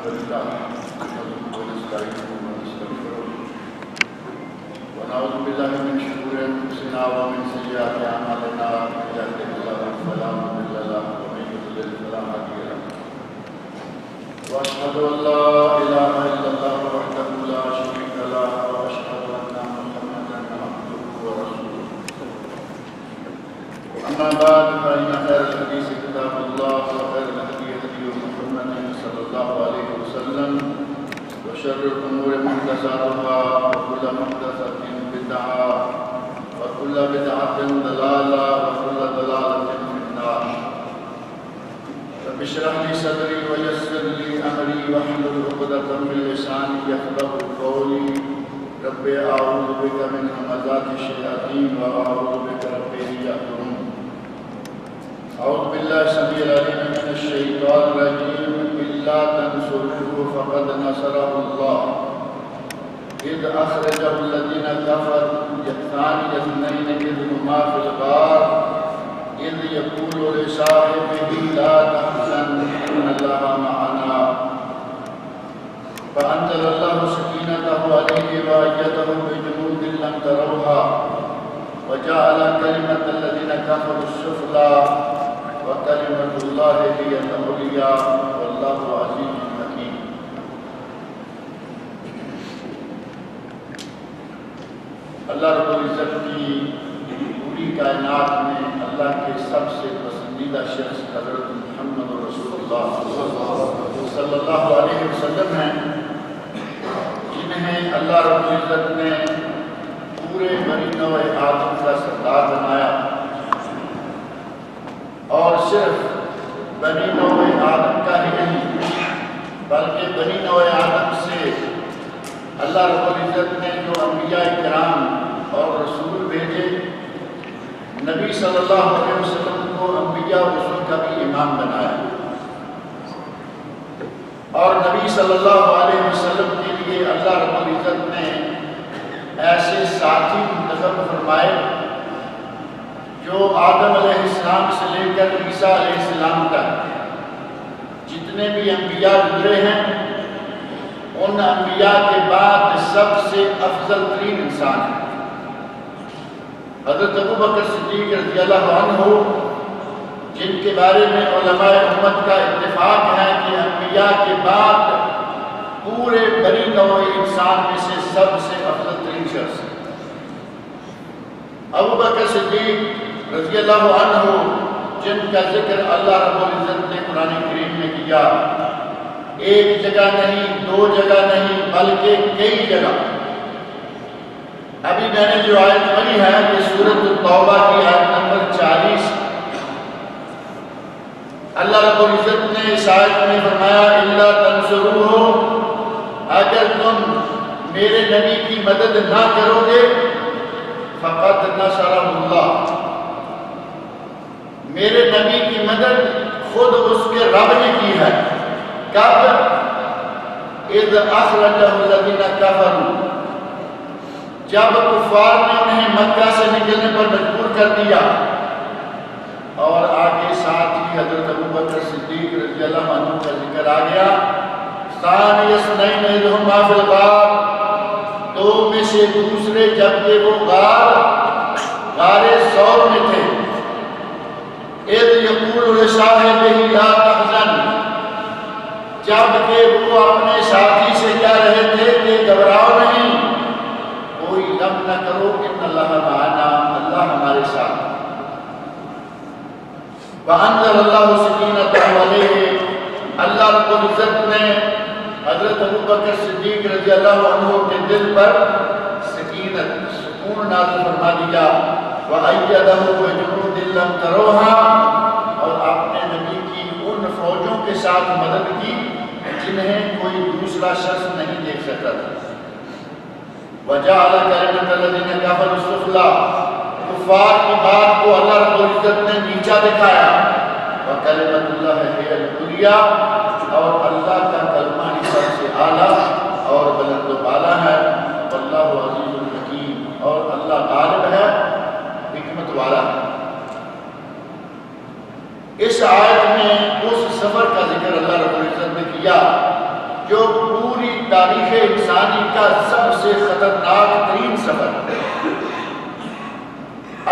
لله نحمده ونستعينه ونستغفره ونعوذ بالله من شرور أنفسنا ومن سيئات أعمالنا من يهده الله فلا مضل له ومن يضلل فلا هادي له وأشهد أن لا إله إلا الله وحده لا شريك له وأشهد أن محمدا عبده ورسوله أما بعد فإن خير الحديث كتاب الله وخير الهدي هدي محمد صلى الله عليه وسلم وشر الأمور محدثاتها وكل محدثة بدعة وكل بدعة ضلالة وكل ضلالة في النار رب اشرح لي صدري ويسر لي أمري واحلل عقدة من لساني يفقهوا قولي رب أعوذ بك من همزات الشياطين وأعوذ بك رب أن يحضرون أعوذ بالله السميع العليم من الشيطان الرجيم إلا تنصروه فقد نصره الله إذ أخرجه الذين كفروا ثاني اثنين إذ هما في الغار إذ يقول لصاحبه لا تحزن إن الله معنا فأنزل الله سكينته عليه وأيده بجنود لم تروها وجعل كلمة الذين كفروا السفلى وكلمة الله هي العليا والله عزيز حكيم. اللہ رب العزت کی پوری کائنات میں اللہ کے سب سے پسندیدہ شخص حضرت محمد رسول اللہ صلی اللہ علیہ وسلم ہیں، جنہیں اللہ رب العزت نے پورے بنی نوع آدم کا سردار بنایا، اور صرف بنی نوع آدم کا ہی نہیں بلکہ بنی نوع آدم سے اللہ رب العزت نے جو انبیاء کرام اور رسول بھیجے، نبی صلی اللہ علیہ وسلم کو انبیاء و رسول کا بھی امام بنایا، اور نبی صلی اللہ علیہ وسلم کے لیے اللہ رب العزت نے ایسے ساتھی منتخب فرمائے جو آدم علیہ السلام سے لے کر عیسیٰ علیہ السلام تک جتنے بھی انبیاء گزرے ہیں، ان انبیاء کے بعد سب سے افضل ترین انسان ہے حضرت ابوبکر صدیق رضی اللہ عنہ، جن کے بارے میں علماء امت کا اتفاق ہے کہ انبیاء کے بعد پورے بنی نوع انسان میں سے سب سے افضل ترین شخص ہے۔ ابوبکر صدیق رضی اللہ عنہ، جن کا ذکر اللہ رب العزت نے قرآن کریم میں کیا، ایک جگہ نہیں، دو جگہ نہیں، بلکہ کئی جگہ۔ ابھی میں نے جو آیت پڑھی ہے یہ سورۃ التوبہ کی آیت نمبر 40، اللہ رب العزت نے اس آیت میں فرمایا الا تنصروہ، اگر تم میرے نبی کی مدد نہ کرو گے فقد نصرہ اللہ، میرے نبی کی مدد خود اس کے رب نے کی ہے۔ کب؟ اذ اخرجہ الذین کفروا، جب کفار نے انہیں مکہ سے نکلنے پر مجبور کر دیا، اور آگے ساتھ ہی حضرت ابوبکر صدیق رضی اللہ عنہ کا ذکر آ گیا، ثانی اثنین اذ ہما فی الغار، دو میں سے دوسرے جبکہ وہ غار ثور میں تھے، اذ یقول لصاحبہ لا تحزن، جبکہ وہ اپنے ساتھی سے کہہ رہے تھے کہ گھبراؤ نہیں، کوئی غم نہ کرو، ان اللہ معنا، اللہ ہمارے ساتھ۔ وَأَنزَلَ اللَّهُ سَكِينَتَهُ عَلَيْهِ، اللہ رب العزت نے حضرت ابوبکر صدیق رضی اللہ عنہ کے دل پر سکینت، سکون نازل فرما دیا، وَأَيَّدَهُ بِجُنُودٍ لَّمْ تَرَوْهَا، اور اپنے نبی کی ان فوجوں کے ساتھ مدد کی جنہیں کوئی دوسرا شخص نہیں دیکھ سکتا تھا۔ وَجَعَلَ كَلِمَةَ الَّذِينَ كَفَرُوا السُّفْلَىٰ، کفار کی بات کو اللہ رب العزت نے نیچا دکھایا، وَكَلِمَةُ اللَّهِ هِيَ الْعُلْيَا، اور اللہ کا کلمہ ہی سب سے اعلیٰ اور بلند و بالا ہے، واللہ عزیز الحکیم، اور اللہ غالب ہے، حکمت والا ہے۔ اس آیت میں اس سفر کا ذکر اللہ رب العزت نے کیا جو پوری تاریخ انسانی کا سب سے خطرناک ترین سفر ہے۔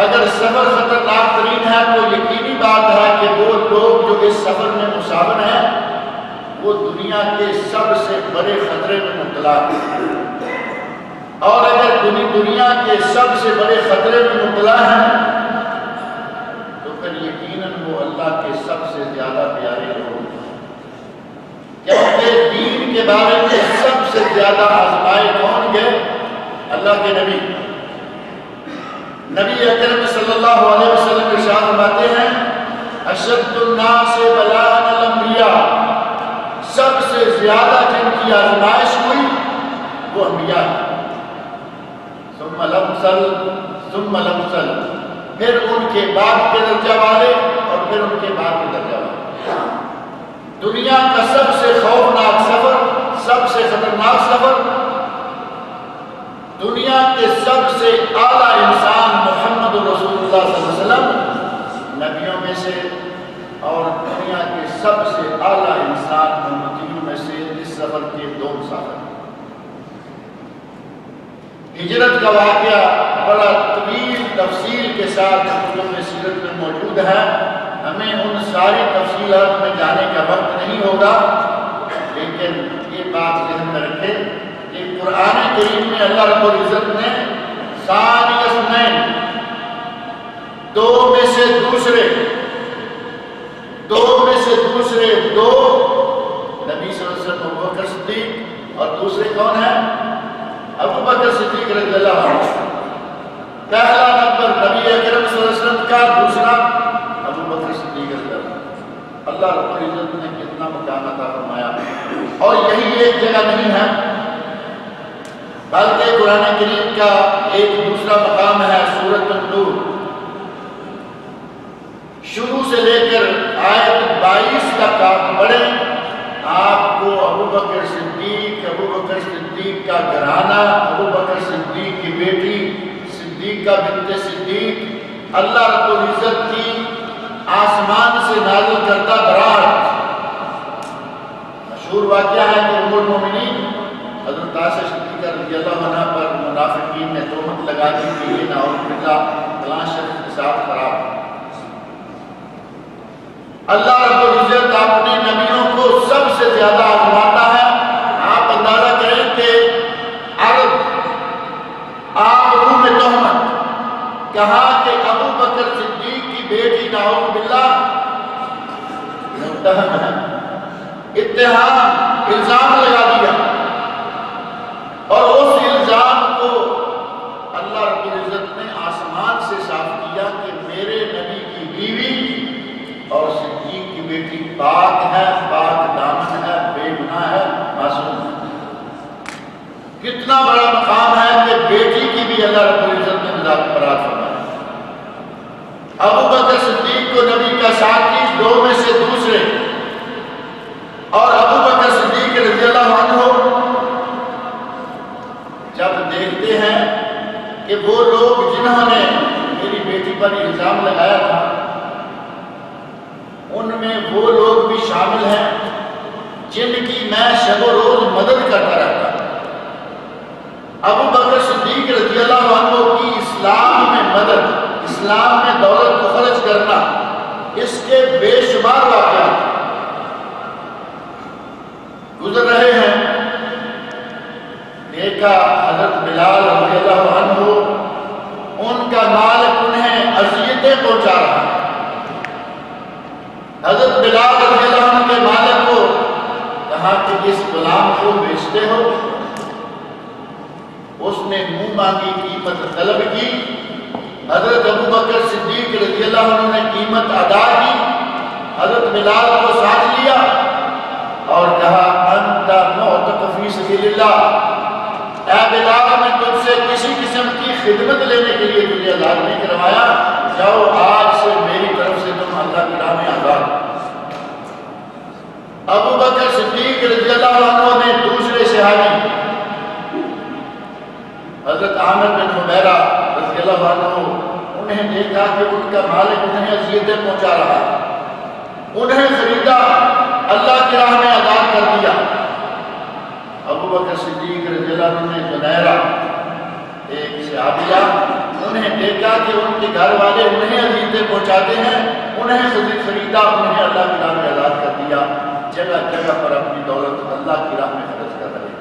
اگر سفر خطرناک ترین ہے تو یقینی بات ہے کہ وہ لوگ جو اس سفر میں مسافر ہیں وہ دنیا کے سب سے بڑے خطرے میں مبتلا ہیں، اور اگر دنیا کے سب سے بڑے خطرے میں مبتلا ہیں تو پھر یقیناً وہ اللہ کے سب سے زیادہ پیارے لوگ ہیں، کیونکہ دین کے بارے میں سب سے زیادہ آزمائے کون گئے؟ اللہ کے نبی اکرم صلی اللہ علیہ وسلم ارشاد فرماتے ہیں اشد الناس بلاء الانبیاء، سب سے زیادہ جن کی آزمائش ہوئی وہ انبیاء ہیں، ثم الامثل ثم الامثل، پھر ان کے بعد کے درجہ والے اور پھر ان کے بعد کے درجہ والے۔ دنیا کا سب سے خوفناک سفر، سب سے خطرناک سفر، دنیا کے سب سے اعلیٰ انسان محمد رسول اللہ صلی اللہ علیہ وسلم نبیوں میں سے، اور دنیا کے سب سے اعلیٰ انسان امتیوں میں سے اس سفر کے دو مسافر۔ ہجرت کا واقعہ بڑا طویل تفصیل کے ساتھ کتب سیرت میں موجود ہے، ہمیں ان ساری تفصیلات میں جانے کا وقت نہیں ہوگا، لیکن یہ بات ذہن میں رکھیں کہ قرآن کریم میں اللہ رب العزت نے ثانی اثنین، دو میں سے دوسرے دو نبی صلی اللہ علیہ وسلم ابو بکر صدیق اور دوسرے کون ہیں؟ ابو بکر صدیق رضی اللہ عنہ۔ پہلا نمبر نبی اکرم صلی اللہ علیہ وسلم کا، دوسرا ابو بکر صدیق رضی اللہ عنہ۔ اللہ رب العزت نے کتنا مقام عطا فرمایا، اور یہی ایک جگہ نہیں ہے بلکہ قرآن کریم کا ایک دوسرا مقام ہے سورۃ النور، شروع سے لے کر آیت 22 تک آپ پڑھیں، آپ کو ابو بکر صدیق کا گھرانہ، ابو بکر صدیق کی بیٹی صدیقہ بنت صدیق، اللہ رب العزت کی آسمان سے نازل کردہ برات۔ مشہور واقعہ ہے کہ ام المومنین حضرت عائشہ صدیقہ رضی اللہ عنہ پر منافقین نے تہمت لگا دی کہ یہ نعوذ باللہ فلاں شخص کے ساتھ خراب ہے۔ اللہ رب العزت اپنے نبیوں کو سب سے زیادہ آزماتا ہے۔ آپ اندازہ کریں کہ آپ روح میں تہمت، کہا کہ ابو بکر صدیق کی بیٹی نعوذ باللہ متہم ہے، اتہام، الزام لگا دیا، اور اس الزام کو اللہ رب العزت نے آسمان سے صاف کیا کہ میرے نبی کی بیوی اور صدیق کی بیٹی پاک ہے، پاک دامن ہے، بے گناہ ہے، معصوم ہے۔ کتنا بڑا مقام ہے کہ بیٹی کی بھی اللہ رب العزت نے برات فرمایا۔ ابو بکر صدیق کو نبی کا ساتھی، دو میں سے دوسرے، اور ابو بکر صدیق رضی اللہ عنہ جب دیکھتے ہیں کہ وہ لوگ جنہوں نے میری بیٹی پر الزام لگایا تھا ان میں وہ لوگ بھی شامل ہیں جن کی میں شب و روز مدد کرتا رہتا ہوں۔ ابو بکر صدیق رضی اللہ عنہ کی اسلام میں مدد، اسلام میں دولت کو خرچ کرنا، اس کے بے شمار واقعات گزر رہے ہیں۔ دیکھا حضرت بلال رضی اللہ عنہ، ان کا مالک انہیں اذیتیں پہنچا رہا ہے۔ حضرت بلال رضی اللہ عنہ کے مالک کو کہا کہ اس غلام کو بیچتے ہو؟ اس نے منہ مانگی قیمت طلب کی، حضرت ابو بکر صدیق رضی اللہ عنہ نے قیمت ادا کی، حضرت بلال کو ساتھ لیا اور کہا انت معتق فی سبیل اللہ، اے بلال میں تجھ سے کسی قسم کی خدمت لینے کے لیے تجھے آزاد نہیں کروایا، جاؤ آج سے میری طرف سے تم اللہ کی راہ میں آزاد۔ ابو بکر صدیق رضی اللہ عنہ نے دوسرے صحابی حضرت عامر بن حمیرہ رضی اللہ عنہ، انہیں دیکھا کہ ان کا مالک انہیں اذیتیں پہنچا رہا ہے، انہیں خریدا، اللہ کی راہ میں آزاد کر دیا۔ بکر صدیق رضی اللہ عنہ نے زنیرہ ایک صحابیہ، انہیں دیکھا کہ ان کے گھر والے انہیں عزیزیں پہنچاتے ہیں، انہیں خریدا، انہیں اللہ کی راہ میں آزاد کر دیا، جگہ جگہ پر اپنی دولت اللہ کی راہ میں خرچ کر رہے ہیں۔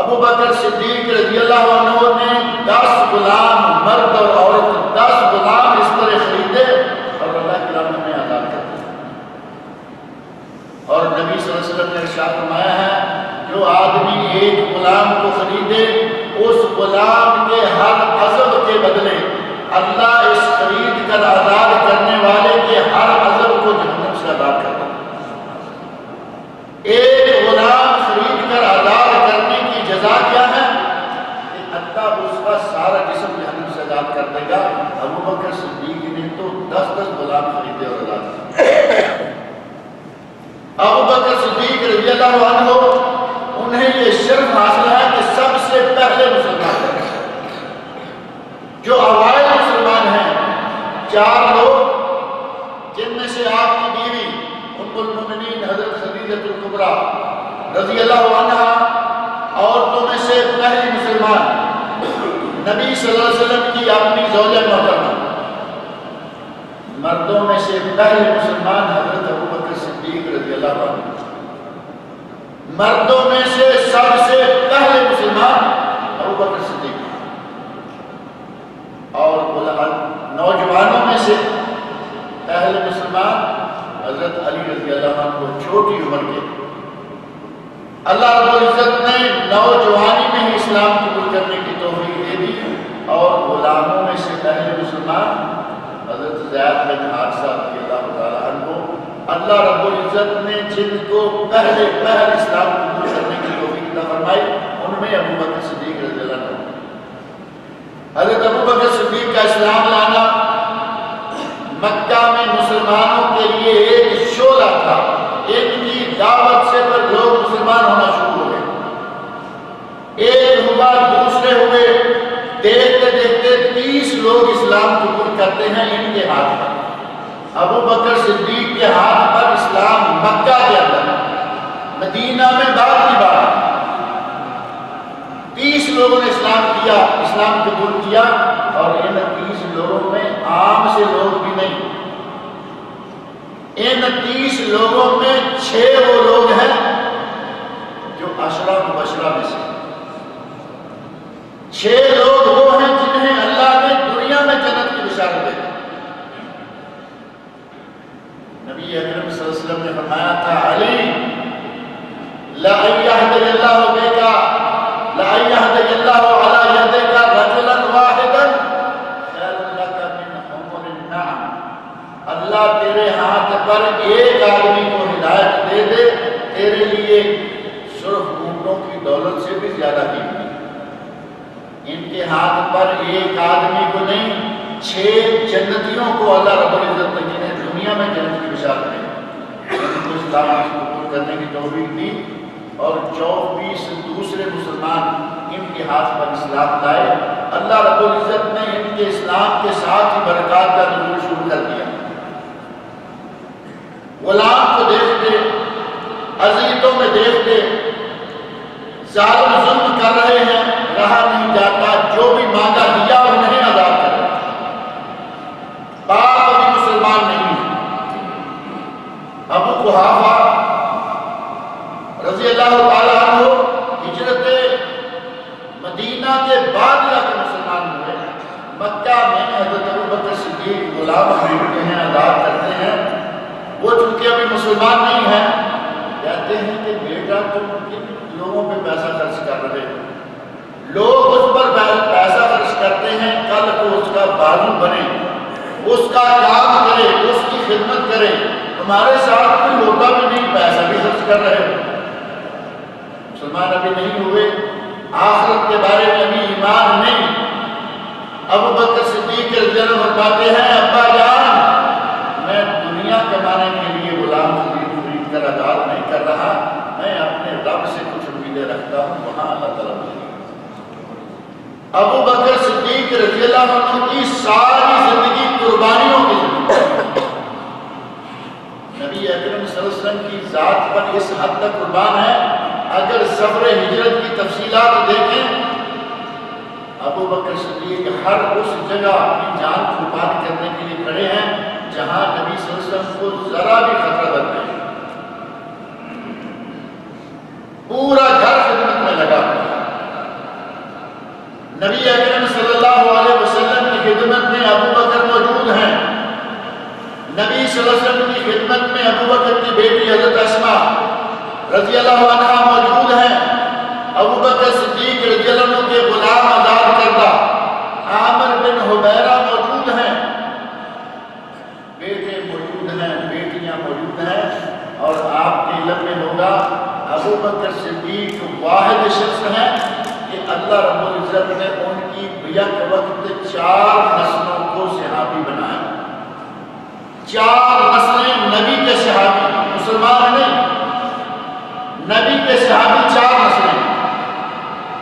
ابو بکر صدیق رضی اللہ عنہ نے 10 غلام، مرد اور عورت 10 غلام اس طرح خریدے اور اللہ کی راہ میں انہیں آزاد کر دیا۔ اور نبی صلی اللہ علیہ وسلم نے ارشاد فرمایا ہے جو آدمی ایک غلام کو خریدے اس غلام کے ہر عزب کے بدلے اللہ اس خرید کر آزاد کرنے والے کے ہر عزب کو جہنم سے آزاد کر دے۔ ایک غلام خرید کر آزاد کرنے کی جزا کیا ہے کہ اللہ اس کا سارا جسم جہنم سے آزاد کر دے گا۔ ابو بکر صدیق نے تو 10 غلام خریدے اور آزاد کیے۔ ابو بکر صدیق رضی اللہ عنہ انہیں یہ شرف حاصل ہے کہ سب سے پہلے مسلمان ہیں، جو اوائل مسلمان ہیں 4 لوگ، جن میں سے آپ کی بیوی ام المؤمنین حضرت خدیجہ الکبریٰ رضی اللہ عنہا، عورتوں میں سے پہلی مسلمان نبی صلی اللہ علیہ وسلم کی اپنی زوجہ محترمہ، مردوں میں سے پہلے مسلمان حضرت ابو بکر صدیق رضی اللہ عنہ، مردوں میں سے سب سے پہلے مسلمان ابو بکر صدیق، اور نوجوانوں میں سے پہلے مسلمان حضرت علی رضی اللہ عنہ کو چھوٹی عمر کے اللہ رب العزت نے نوجوانی میں ہی اسلام قبول کرنے کی توفیق دے دی۔ اور غلاموں میں سے پہلے مسلمان حضرت زید بن حارثہ رضی اللہ تعالیٰ عنہ، اللہ رب العزت نے جن کو پہلے اسلام قبول کرنے کی توفیق عطا فرمائی ان میں ابو بکر صدیق رضی اللہ عنہ۔ حضرت ابو بکر صدیق کا اسلام لانا مکہ میں مسلمانوں کے لیے ایک شعلہ تھا، ان کی دعوت سے پر لوگ مسلمان ہونا شروع ہو گئے، ایک ہوا دوسرے ہوئے، دیکھتے دیکھتے 30 لوگ اسلام قبول کرتے ہیں ان کے ہاتھ پر۔ ابو بکر صدیق کے ہاتھ پر اسلام مکہ کے اندر، مدینہ میں بعد کی بات 30 لوگوں نے اسلام قبول کیا، اور ان 30 لوگوں میں عام سے لوگ بھی نہیں، ان 30 لوگوں میں 6 وہ لوگ ہیں جو عشرہ مبشرہ میں سے، 6 لوگ وہ ہیں جنہیں اللہ نے دنیا میں جنت کی بشارت دی۔ نبی اکرم صلی اللہ علیہ وسلم نے فرمایا تھا علی لا یہدی اللہ بک لا یہدی اللہ علی یدک رجلا واحدا خیر لک من حمر النعم، اللہ تیرے ہاتھ پر ایک آدمی کو ہدایت دے دے تیرے لیے سرخ اونٹوں کی دولت سے بھی زیادہ قیمتی۔ ان کے ہاتھ پر ایک آدمی کو نہیں 6 جنتیوں کو اللہ رب العزت نے جنہیں دنیا میں جنت کی بشارت دی، ان کو اسلام قبول کرنے کی توفیق دی، اور 24 دوسرے مسلمان ان کے ہاتھ پر اسلام لائے۔ اللہ رب العزت نے ان کے اسلام کے ساتھ ہی برکات کا نزول شروع کر دیا۔ غلام کو دیکھتے، عزیزوں میں دیکھتے ظالم ظلم کر رہے ہیں، رہا نہیں جاتا، جو بھی مانگا دیا انہیں آزاد کر دیا۔ باپ ابھی مسلمان نہیں ہے، ابو قحافہ رضی اللہ تعالیٰ عنہ ہجرت مدینہ کے بعد جا کے مسلمان ہوئے، مکہ میں حضرت ابو بکر صدیق غلام خریدتے ہیں، آزاد کرتے ہیں، وہ چونکہ ابھی مسلمان نہیں ہیں، کہتے ہیں کہ بیٹا تم کن لوگوں پہ پیسہ خرچ کر رہے ہو، لوگ اس پر پیسہ خرچ کرتے ہیں، کل کو اس کا بازو بنے، اس کا کام کرے، اس کی خدمت کرے، تمہارے ساتھ کوئی ہوتا بھی نہیں، پیسہ بھی خرچ کر رہے ہو۔ مسلمان ابھی نہیں ہوئے، آخرت کے بارے میں ابھی ایمان نہیں۔ ابو بکر صدیق رضی اللہ عنہ فرماتے ہیں ابا جان میں دنیا کمانے کے لیے غلام خرید کر آزاد نہیں کر رہا، میں اپنے رب سے کچھ امیدیں رکھتا ہوں، وہاں اللہ تعالیٰ مجھے۔ ابو بکر صدیق رضی اللہ عنہ کی ساری زندگی قربانیوں کی زندگی، نبی اکرم صلی اللہ علیہ وسلم کی ذات پر اس حد تک قربان ہے، اگر سفر ہجرت کی تفصیلات دیکھیں، ابو بکر صدیق ہر اس جگہ اپنی جان قربان کرنے کے لیے کھڑے ہیں جہاں نبی صلی اللہ علیہ وسلم کو ذرا بھی خطرہ درپیش ہے۔ پورا گھر خدمت میں لگا ہوا ہے۔ نبی اکرم صلی اللہ علیہ وسلم کی خدمت میں ابو بکر موجود ہیں۔ نبی صلی اللہ علیہ وسلم کی خدمت میں ابو بکر کی بیٹی حضرت اسماء رضی اللہ عنہا موجود ہیں۔ ابو بکر صدیق رضی اللہ عنہ کے غلام آزاد کردہ عامر بن حبیرہ موجود ہیں، بیٹے موجود ہیں، بیٹیاں موجود ہیں، اور آپ کے علم میں ہوگا ابو بکر صدیق واحد شخص ہیں کہ اللہ رب العزت نے ان کی یک وقت 4 نسلوں کو صحابی بنایا۔ 4 نسلیں نبی کے صحابی، مسلمان نہیں، نبی کے صحابی 4 نسلیں۔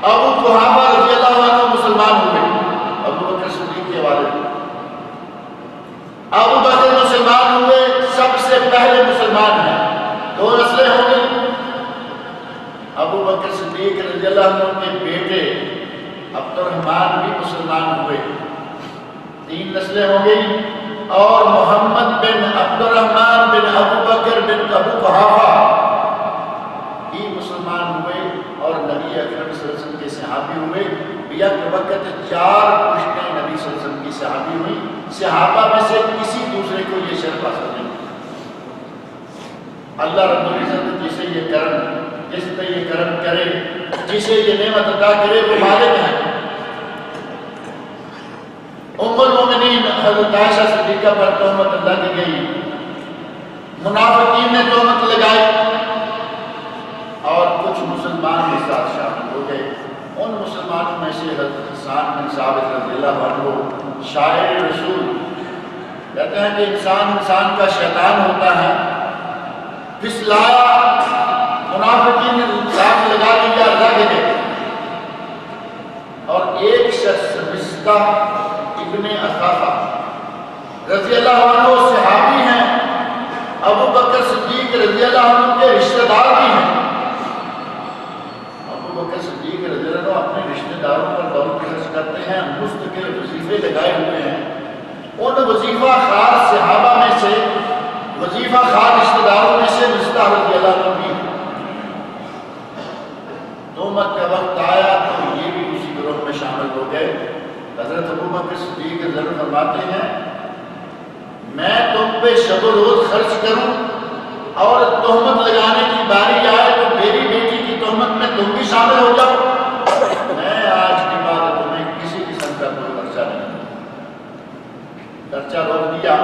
ابو قحافہ رضی اللہ عنہ مسلمان ہوئے، ابو بکر صدیق کے والد۔ ابو بکر مسلمان ہوئے، سب سے پہلے مسلمان ہیں، 2 نسلیں ہو گئی۔ ابو بکر صدیق رضی اللہ عنہ کے بیٹے عبد الرحمن بھی مسلمان ہوئے، 3 نسلیں ہو گئی، اور محمد بن عبد الرحمن بن ابو بکر بن ابو قحافہ بھی مسلمان ہوئے اور نبی اکرم صلی اللہ علیہ وسلم کے صحابی ہوئے۔ یک وقت 4 پشتیں نبی صلی اللہ علیہ وسلم کی صحابی ہوئی۔ صحابہ میں سے کسی دوسرے کو یہ شرف حاصل نہیں۔ اللہ رب العزت جسے یہ کرم، جس پہ یہ کرم کرے، جسے یہ نعمت عطا کرے، وہ مالک ہے۔ ام المومنین حضرت عائشہ صدیقہ پر تہمت لگ گئی، منافقین نے تہمت لگائی اور کچھ مسلمان کے ساتھ شامل ہو گئے۔ ان مسلمانوں میں سے حضرت حسان بن ثابت رضی اللہ عنہ شاعر رسول کہتے ہیں کہ انسان کا شیطان ہوتا ہے، پھسلایا، منافقین نے الزام لگا دیا، لگ گئے، اور ایک شخص مصطح ابن اثاثہ رضی اللہ عنہ صحابی ہیں، ابو بکر صدیق رضی اللہ عنہ کے رشتہ دار بھی ہیں۔ ابو بکر صدیق رضی اللہ عنہ اپنے رشتہ داروں پر دولت خرچ کرتے ہیں، مستقل وظیفے لگائے ہوئے ہیں۔ ان وظیفہ خار صحابہ میں سے، وظیفہ خار رشتہ داروں میں سے مصطح رضی اللہ عنہ بھی ہیں۔ تہمت کا وقت آیا تو یہ بھی اسی گروہ میں شامل ہو گئے۔ حضرت ابو بکر صدیق رضی اللہ عنہ فرماتے ہیں، میں تم پہ شب و روز خرچ کروں اور تہمت لگانے کی باری آئے تو میری بیٹی کی تہمت میں تم بھی شامل ہو جاؤ، میں آج کے بعد تمہیں کسی قسم کا کوئی خرچہ نہیں دوں۔ خرچہ روک دیا۔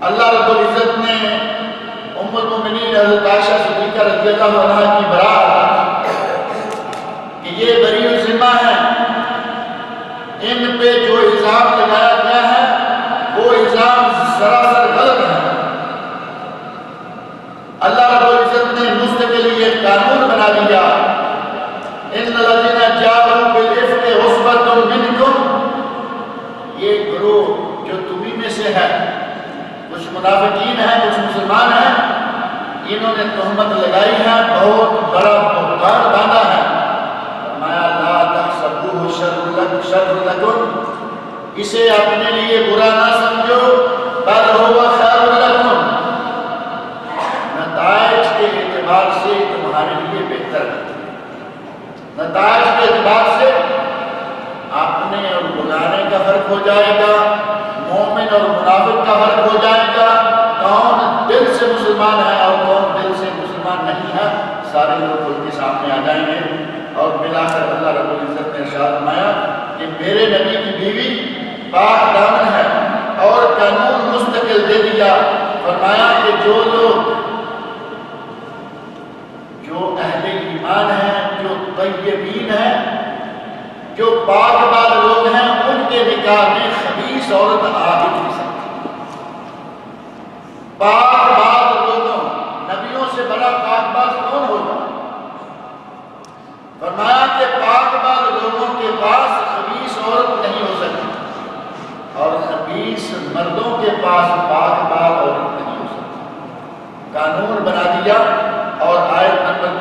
اللہ رب العزت نے ام المومنین حضرت عائشہ صدیقہ رضی اللہ عنہ کی برات کہ یہ بری الذمہ ہیں، ان پہ جو الزام لگایا گیا ہے وہ الزام سراسر غلط ہے۔ اللہ رب العزت نے مستقل یہ قانون بنا دیا، ان الذین جاءوا بالافک عصبۃ منکم، یہ گروہ جو تمہیں میں سے ہے، کچھ منافقین ہیں، کچھ مسلمان ہیں، انہوں نے تہمت لگائی ہے، بہت بڑا بہتان باندھا ہے۔ فرمایا لا تحسبوہ شر لکم، اسے اپنے لیے برا نہ سمجھو، بل ہوا خیر لکم، نتائج کے اعتبار سے تمہارے لیے بہتر ہے۔ نتائج کے اعتبار سے اپنے اور بگانے کا فرق ہو جائے گا، مومن اور منافق کا فرق ہو جائے گا، کون دل سے مسلمان ہے اور کون دل سے مسلمان نہیں ہے، سارے لوگ ان کے سامنے آ جائیں گے۔ اور ملا کر اللہ رب العزت نے ارشاد فرمایا کہ میرے نبی کی بیوی پاک دامن ہے، اور قانون مستقل دے دیا، فرمایا کہ جو لوگ جو اہل ایمان ہیں، جو طیبین ہیں، جو پاک باز لوگ ہیں، ان کے نکاح میں خبیث عورت آ ہی نہیں سکتی۔ پاک باز لوگوں، نبیوں سے بڑا پاک باز کون ہوگا؟ فرمایا کہ پاک باز لوگوں کے پاس خبیث عورت نہیں ہو سکتی، اور خبیث مردوں کے پاس پاک باز عورت نہیں ہو سکتی۔ قانون بنا دیا، اور آیت نمبر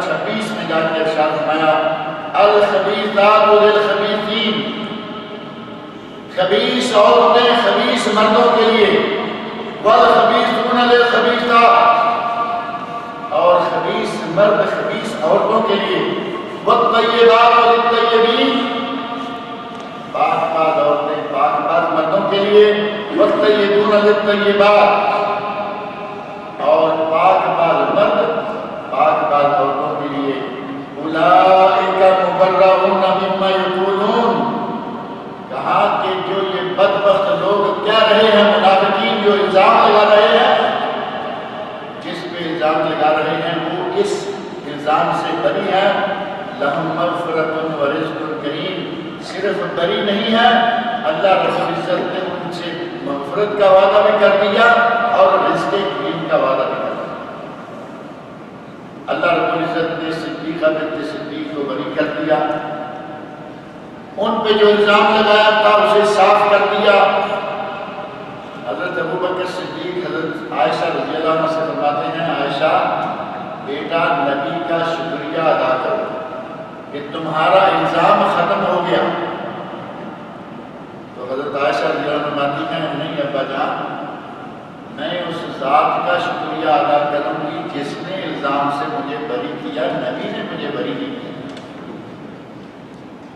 جا کے ارشاد فرمایا الخبیثات للخبیثین، خبیث عورتیں خبیث مردوں کے لیے، والخبیثون للخبیثات، اور خبیث مرد خبیث عورتوں کے لیے، والطیبات للطیبین، پاک باز عورتیں پاک باز مردوں کے لیے، والطیبون للطیبات، اور پاک باز مرد پاک باز عورتوں کے لیے، اولئک مبرؤون مما یقولون، کہا کہ جو یہ بدبخت لوگ کہہ رہے ہیں، منافقین جو الزام لگا رہے ہیں، جس پہ الزام لگا رہے ہیں وہ اس الزام سے بری ہے، لہم مغفرۃ ورزق کریم، صرف بری نہیں ہے، اللہ رب العزت نے ان سے مغفرت کا وعدہ بھی کر دیا اور رزق کریم کا وعدہ بھی کر دیا۔ اللہ رب العزت نے صدیقہ بنت صدیق کو بری کر دیا، ان پہ جو الزام لگایا تھا اسے صاف کر دیا۔ حضرت ابوبکر صدیق حضرت عائشہ رضی اللہ عنہ سے فرماتے ہیں، عائشہ بیٹا نبی کا شکریہ ادا کرو کہ تمہارا الزام ختم ہو گیا۔ تو حضرت عائشہ رضی اللہ عنہ فرماتی ہیں، نہیں ابا جان، میں اس ذات کا شکریہ ادا کروں گی جس نے الزام سے مجھے بری کیا، نبی نے مجھے بری نہیں کیا۔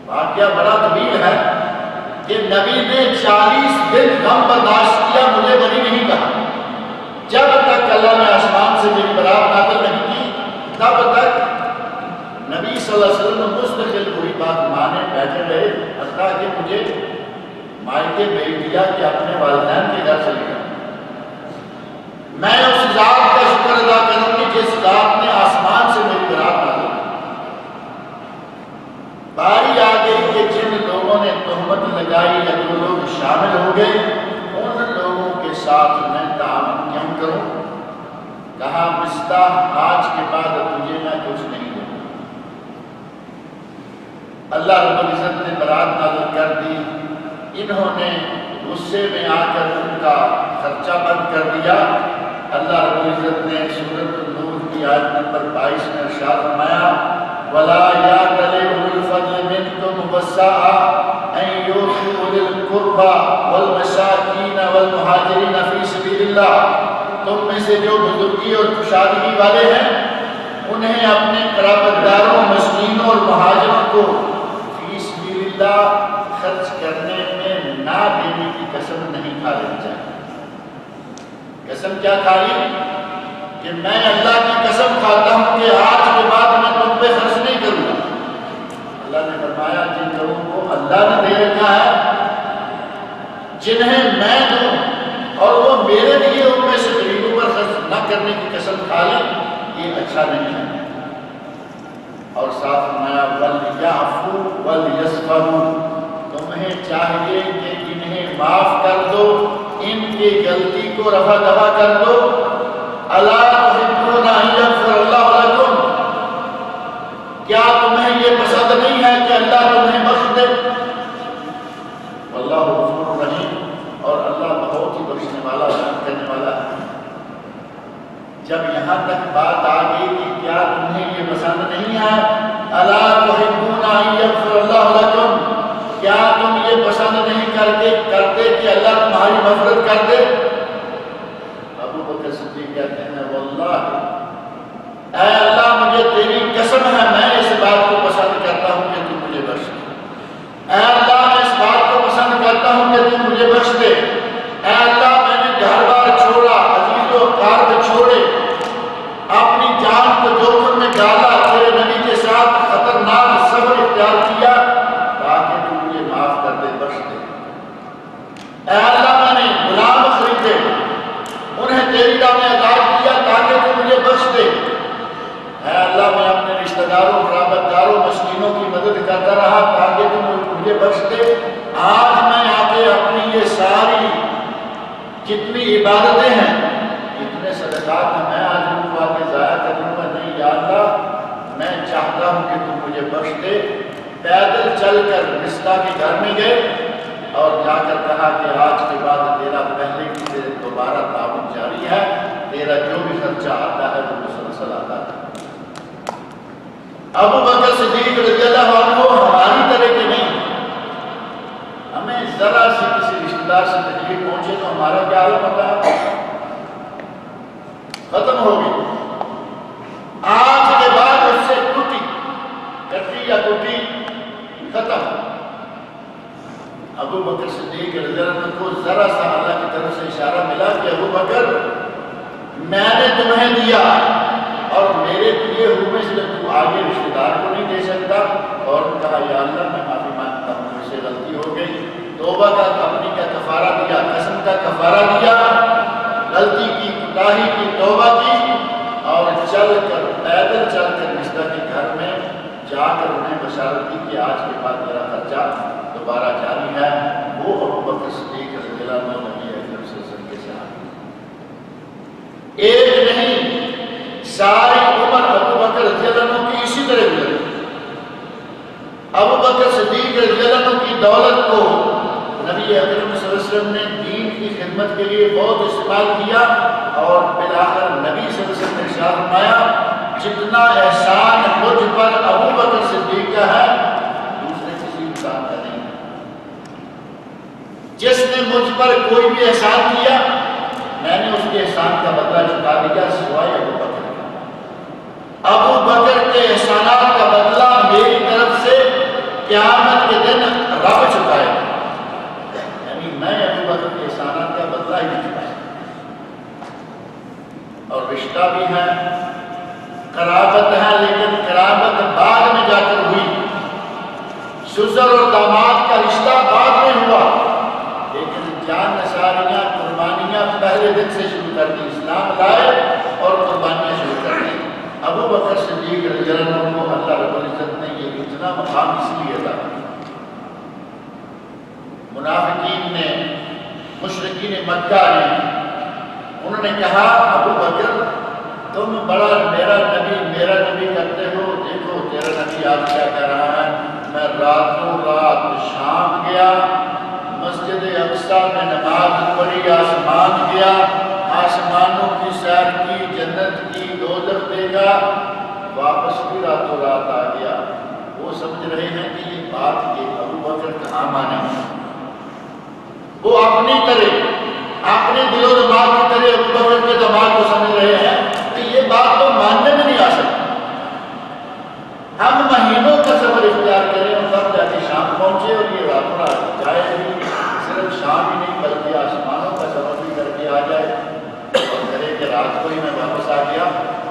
واقعہ بڑا طویل ہے کہ نبی نے 40 دن غم برداشت کیا، مجھے بری نہیں کہا، جب تک اللہ نے آسمان سے میری برات نازل نہیں کی تب تک نبی صلی اللہ علیہ وسلم مستقل وہی بات مانے بیٹھے رہے، حتیٰ کہ مجھے مائکے بھیج دیا کہ اپنے والدین کے گھر چلے گئے۔ میں اس ذات کا شکر ادا کروں گی جس ذات نے آسمان سے میری برات نازل کی۔ باری آ گئی کہ جن لوگوں نے تہمت لگائی یا جو لوگ شامل ہو گئے، ان لوگوں کے ساتھ میں تعاون کیوں کروں؟ کہا مصطح آج کے بعد تجھے میں کچھ نہیں دوں۔ اللہ رب العزت نے برات نازل کر دی، انہوں نے غصے میں آ کر ان کا خرچہ بند کر دیا۔ اللہ رب العزت نے سورۃ النور کی آیت نمبر 22 میں ارشاد فرمایا وَلَا يَأْتَلِ أُولُو الْفَضْلِ مِنكُمْ وَالسَّعَةِ أَن يُؤْتُوا أُولِي الْقُرْبَىٰ وَالْمَسَاكِينَ وَالْمُهَاجِرِينَ فِي سَبِيلِ اللَّهِ، تم میں سے جو بزرگی اور کشادگی والے ہیں انہیں اپنے قرابت داروں، مسکینوں اور مہاجروں کو فی سبیل اللہ خرچ کرنے میں نہ دینے کی قسم نہیں کھا لینی چاہیے۔ قسم کیا کھائی؟ کہ میں اللہ کی قسم کھاتا ہوں کہ آج کے بعد میں تم پہ خرچ نہیں کروں گا۔ اللہ نے فرمایا جن لوگوں کو اللہ نے دے رکھا ہے، جنہیں میں دوں اور وہ میرے لیے ان میں سے غریبوں پر خرچ نہ کرنے کی قسم کھا لیں، یہ اچھا نہیں ہے۔ اور ساتھ فرمایا وَلْيَعْفُوا وَلْيَصْفَحُوا، تمہیں چاہیے کہ انہیں معاف کر دو، ان کی غلطی کو رفع دفع کر دو۔ اَلَا تُحِبُّونَ أَن يَغْفِرَ اللَّهُ لَكُمْ، کیا تمہیں یہ پسند نہیں ہے کہ اللہ تمہیں بخش دے؟ واللہ غفور رحیم، اور اللہ بہت ہی بخشنے والا، رحم کرنے والا ہے۔ جب یہاں تک بات آ گئی کہ کیا تمہیں یہ پسند نہیں ہے، اَلَا تُحِبُّونَ أَن يَغْفِرَ اللَّهُ لَكُمْ، کیا تم یہ پسند نہیں کرتے کہ اللہ تمہاری مغفرت کر دے؟ ابو بکر صدیق کہتے ہیں واللہ، اے اللہ مجھے تیری قسم ہے میں اس بات کو پسند کرتا ہوں کہ تم مجھے بخش دے۔ اے اللہ میں اس بات کو پسند کرتا ہوں کہ تم مجھے بخش دے۔ اے اللہ میں نے گھر بار چھوڑا، عزیز و اقارب چھوڑے، اپنی جان کو جوخم میں ڈالا، تیرے نبی کے ساتھ خطرناک سفر اختیار کیا تاکہ تو مجھے معاف کر دے، بخش دے۔ اے اللہ میں نے غلام خریدے، انہیں تیری راہ میں آزاد کیا تاکہ تو مجھے بخش دے۔ اے اللہ میں اپنے رشتہ داروں، قرابت داروں، مسکینوں کی مدد کرتا رہا تاکہ تو مجھے بخش دے۔ آج میں آ کے اپنی یہ ساری جتنی عبادتیں ہیں، جتنے صدقات ہیں، میں آج ان کو آ کے ضائع کر دوں گا نہیں۔ یا اللہ میں چاہتا ہوں کہ تم مجھے بخش دے۔ پیدل چل کر رشتہ کے گھر میں گئے اور جا کر کہا کہ آج کے بعد تیرا پہلے کی سے دوبارہ تعاون جاری ہے، تیرا جو بھی خرچہ آتا ہے وہ مسلسل آتا ہے۔ ابو بکر صدیق رضی اللہ عنہ ہماری طرح کے نہیں، ہمیں ذرا سی کسی رشتہ دار سے تکلیف پہنچے تو ہمارا کیا حال ہوتا ہے؟ ختم ہو گئی، آج کے بعد اس سے ٹوٹی کٹی یا ٹوٹی ختم۔ ابو بکر صدیق رضی اللہ عنہ کو ذرا سا اللہ کی طرف سے اشارہ ملا کہ ابو بکر میں نے تمہیں دیا اور میرے دیے ہوئے سے تو آگے رشتہ دار کو نہیں دے سکتا، اور کہا یا اللہ میں معافی مانگتا ہوں، مجھ سے غلطی ہو گئی، توبہ کا اپنی کا کفارہ دیا، قسم کا کفارہ دیا، غلطی کی، کوتاہی کی، توبہ کی، اور چل کر پیدل چل کر رشتہ کے گھر میں جا کر انہیں بشارت دی کہ آج کے بعد میرا خرچہ دوبارہ جاری ہے۔ وہ ابو بکر صدیق رضی اللہ عنہ نبی اکرم صلی اللہ علیہ وسلم کے صحابی، ایک نہیں ساری عمر ابو بکر رضی اللہ عنہ کی اسی طرح گزری۔ ابو بکر صدیق رضی اللہ عنہ کی دولت کو نبی اکرم صلی اللہ علیہ وسلم نے دین کی خدمت کے لیے بہت استعمال کیا، اور بالآخر نبی صلی اللہ علیہ وسلم نے ارشاد فرمایا جتنا احسان مجھ پر ابو بکر صدیق کا ہے دوسرے کسی انسان کا نہیں۔ جس نے مجھ پر کوئی بھی احسان کیا میں نے اس کے احسان کا بدلہ چکا دیا سوائے ابو بکر کا۔ ابو بکر کے احسانات کا بدلہ میری طرف سے قیامت کے دن رب چکائے، یعنی میں ابو بکر کے احسانات کا بدلہ ہی نہیں چکایا۔ اور رشتہ بھی ہے، قرابت ہے، لیکن قرابت بعد میں جا کر ہوئی، سسر اور داماد کا رشتہ بعد میں ہوا، لیکن جان نثاریاں قربانیاں پہلے دن سے شروع کر دی، اسلام لائے اور قربانیاں شروع کر دی۔ ابو بکر صدیق رضی اللہ عنہ کو اللہ رب العزت نے یہ اتنا مقام اس لیے تھا، منافقین نے، مشرکین مکہ نے، انہوں نے کہا ابو بکر تم بڑا میرا نبی کرتے ہو، دیکھو تیرا نبی آج کیا کہہ رہا ہے، میں راتوں رات شام گیا، مسجد اقصی میں نماز پڑھی، آسمان گیا، آسمانوں کی سیر کی، جنت کی، دوزخ دیکھا، واپس بھی راتوں رات آ گیا۔ وہ سمجھ رہے ہیں کہ یہ بات یہ ابو بکر کہاں مانے، وہ اپنی طرح اپنے دل و دماغ کی طرح ابو بکر کے دماغ کو سمجھ رہے ہیں کہ یہ بات تو ماننے میں نہیں آ سکتی، ہم مہینوں کا سفر اختیار کریں اور تب جا کے شام پہنچے، اور یہ راتوں رات جائے بھی صرف شام ہی نہیں بلکہ آسمانوں کا سفر بھی کر کے آ جائے اور کرے کہ رات کو ہی میں واپس آ گیا۔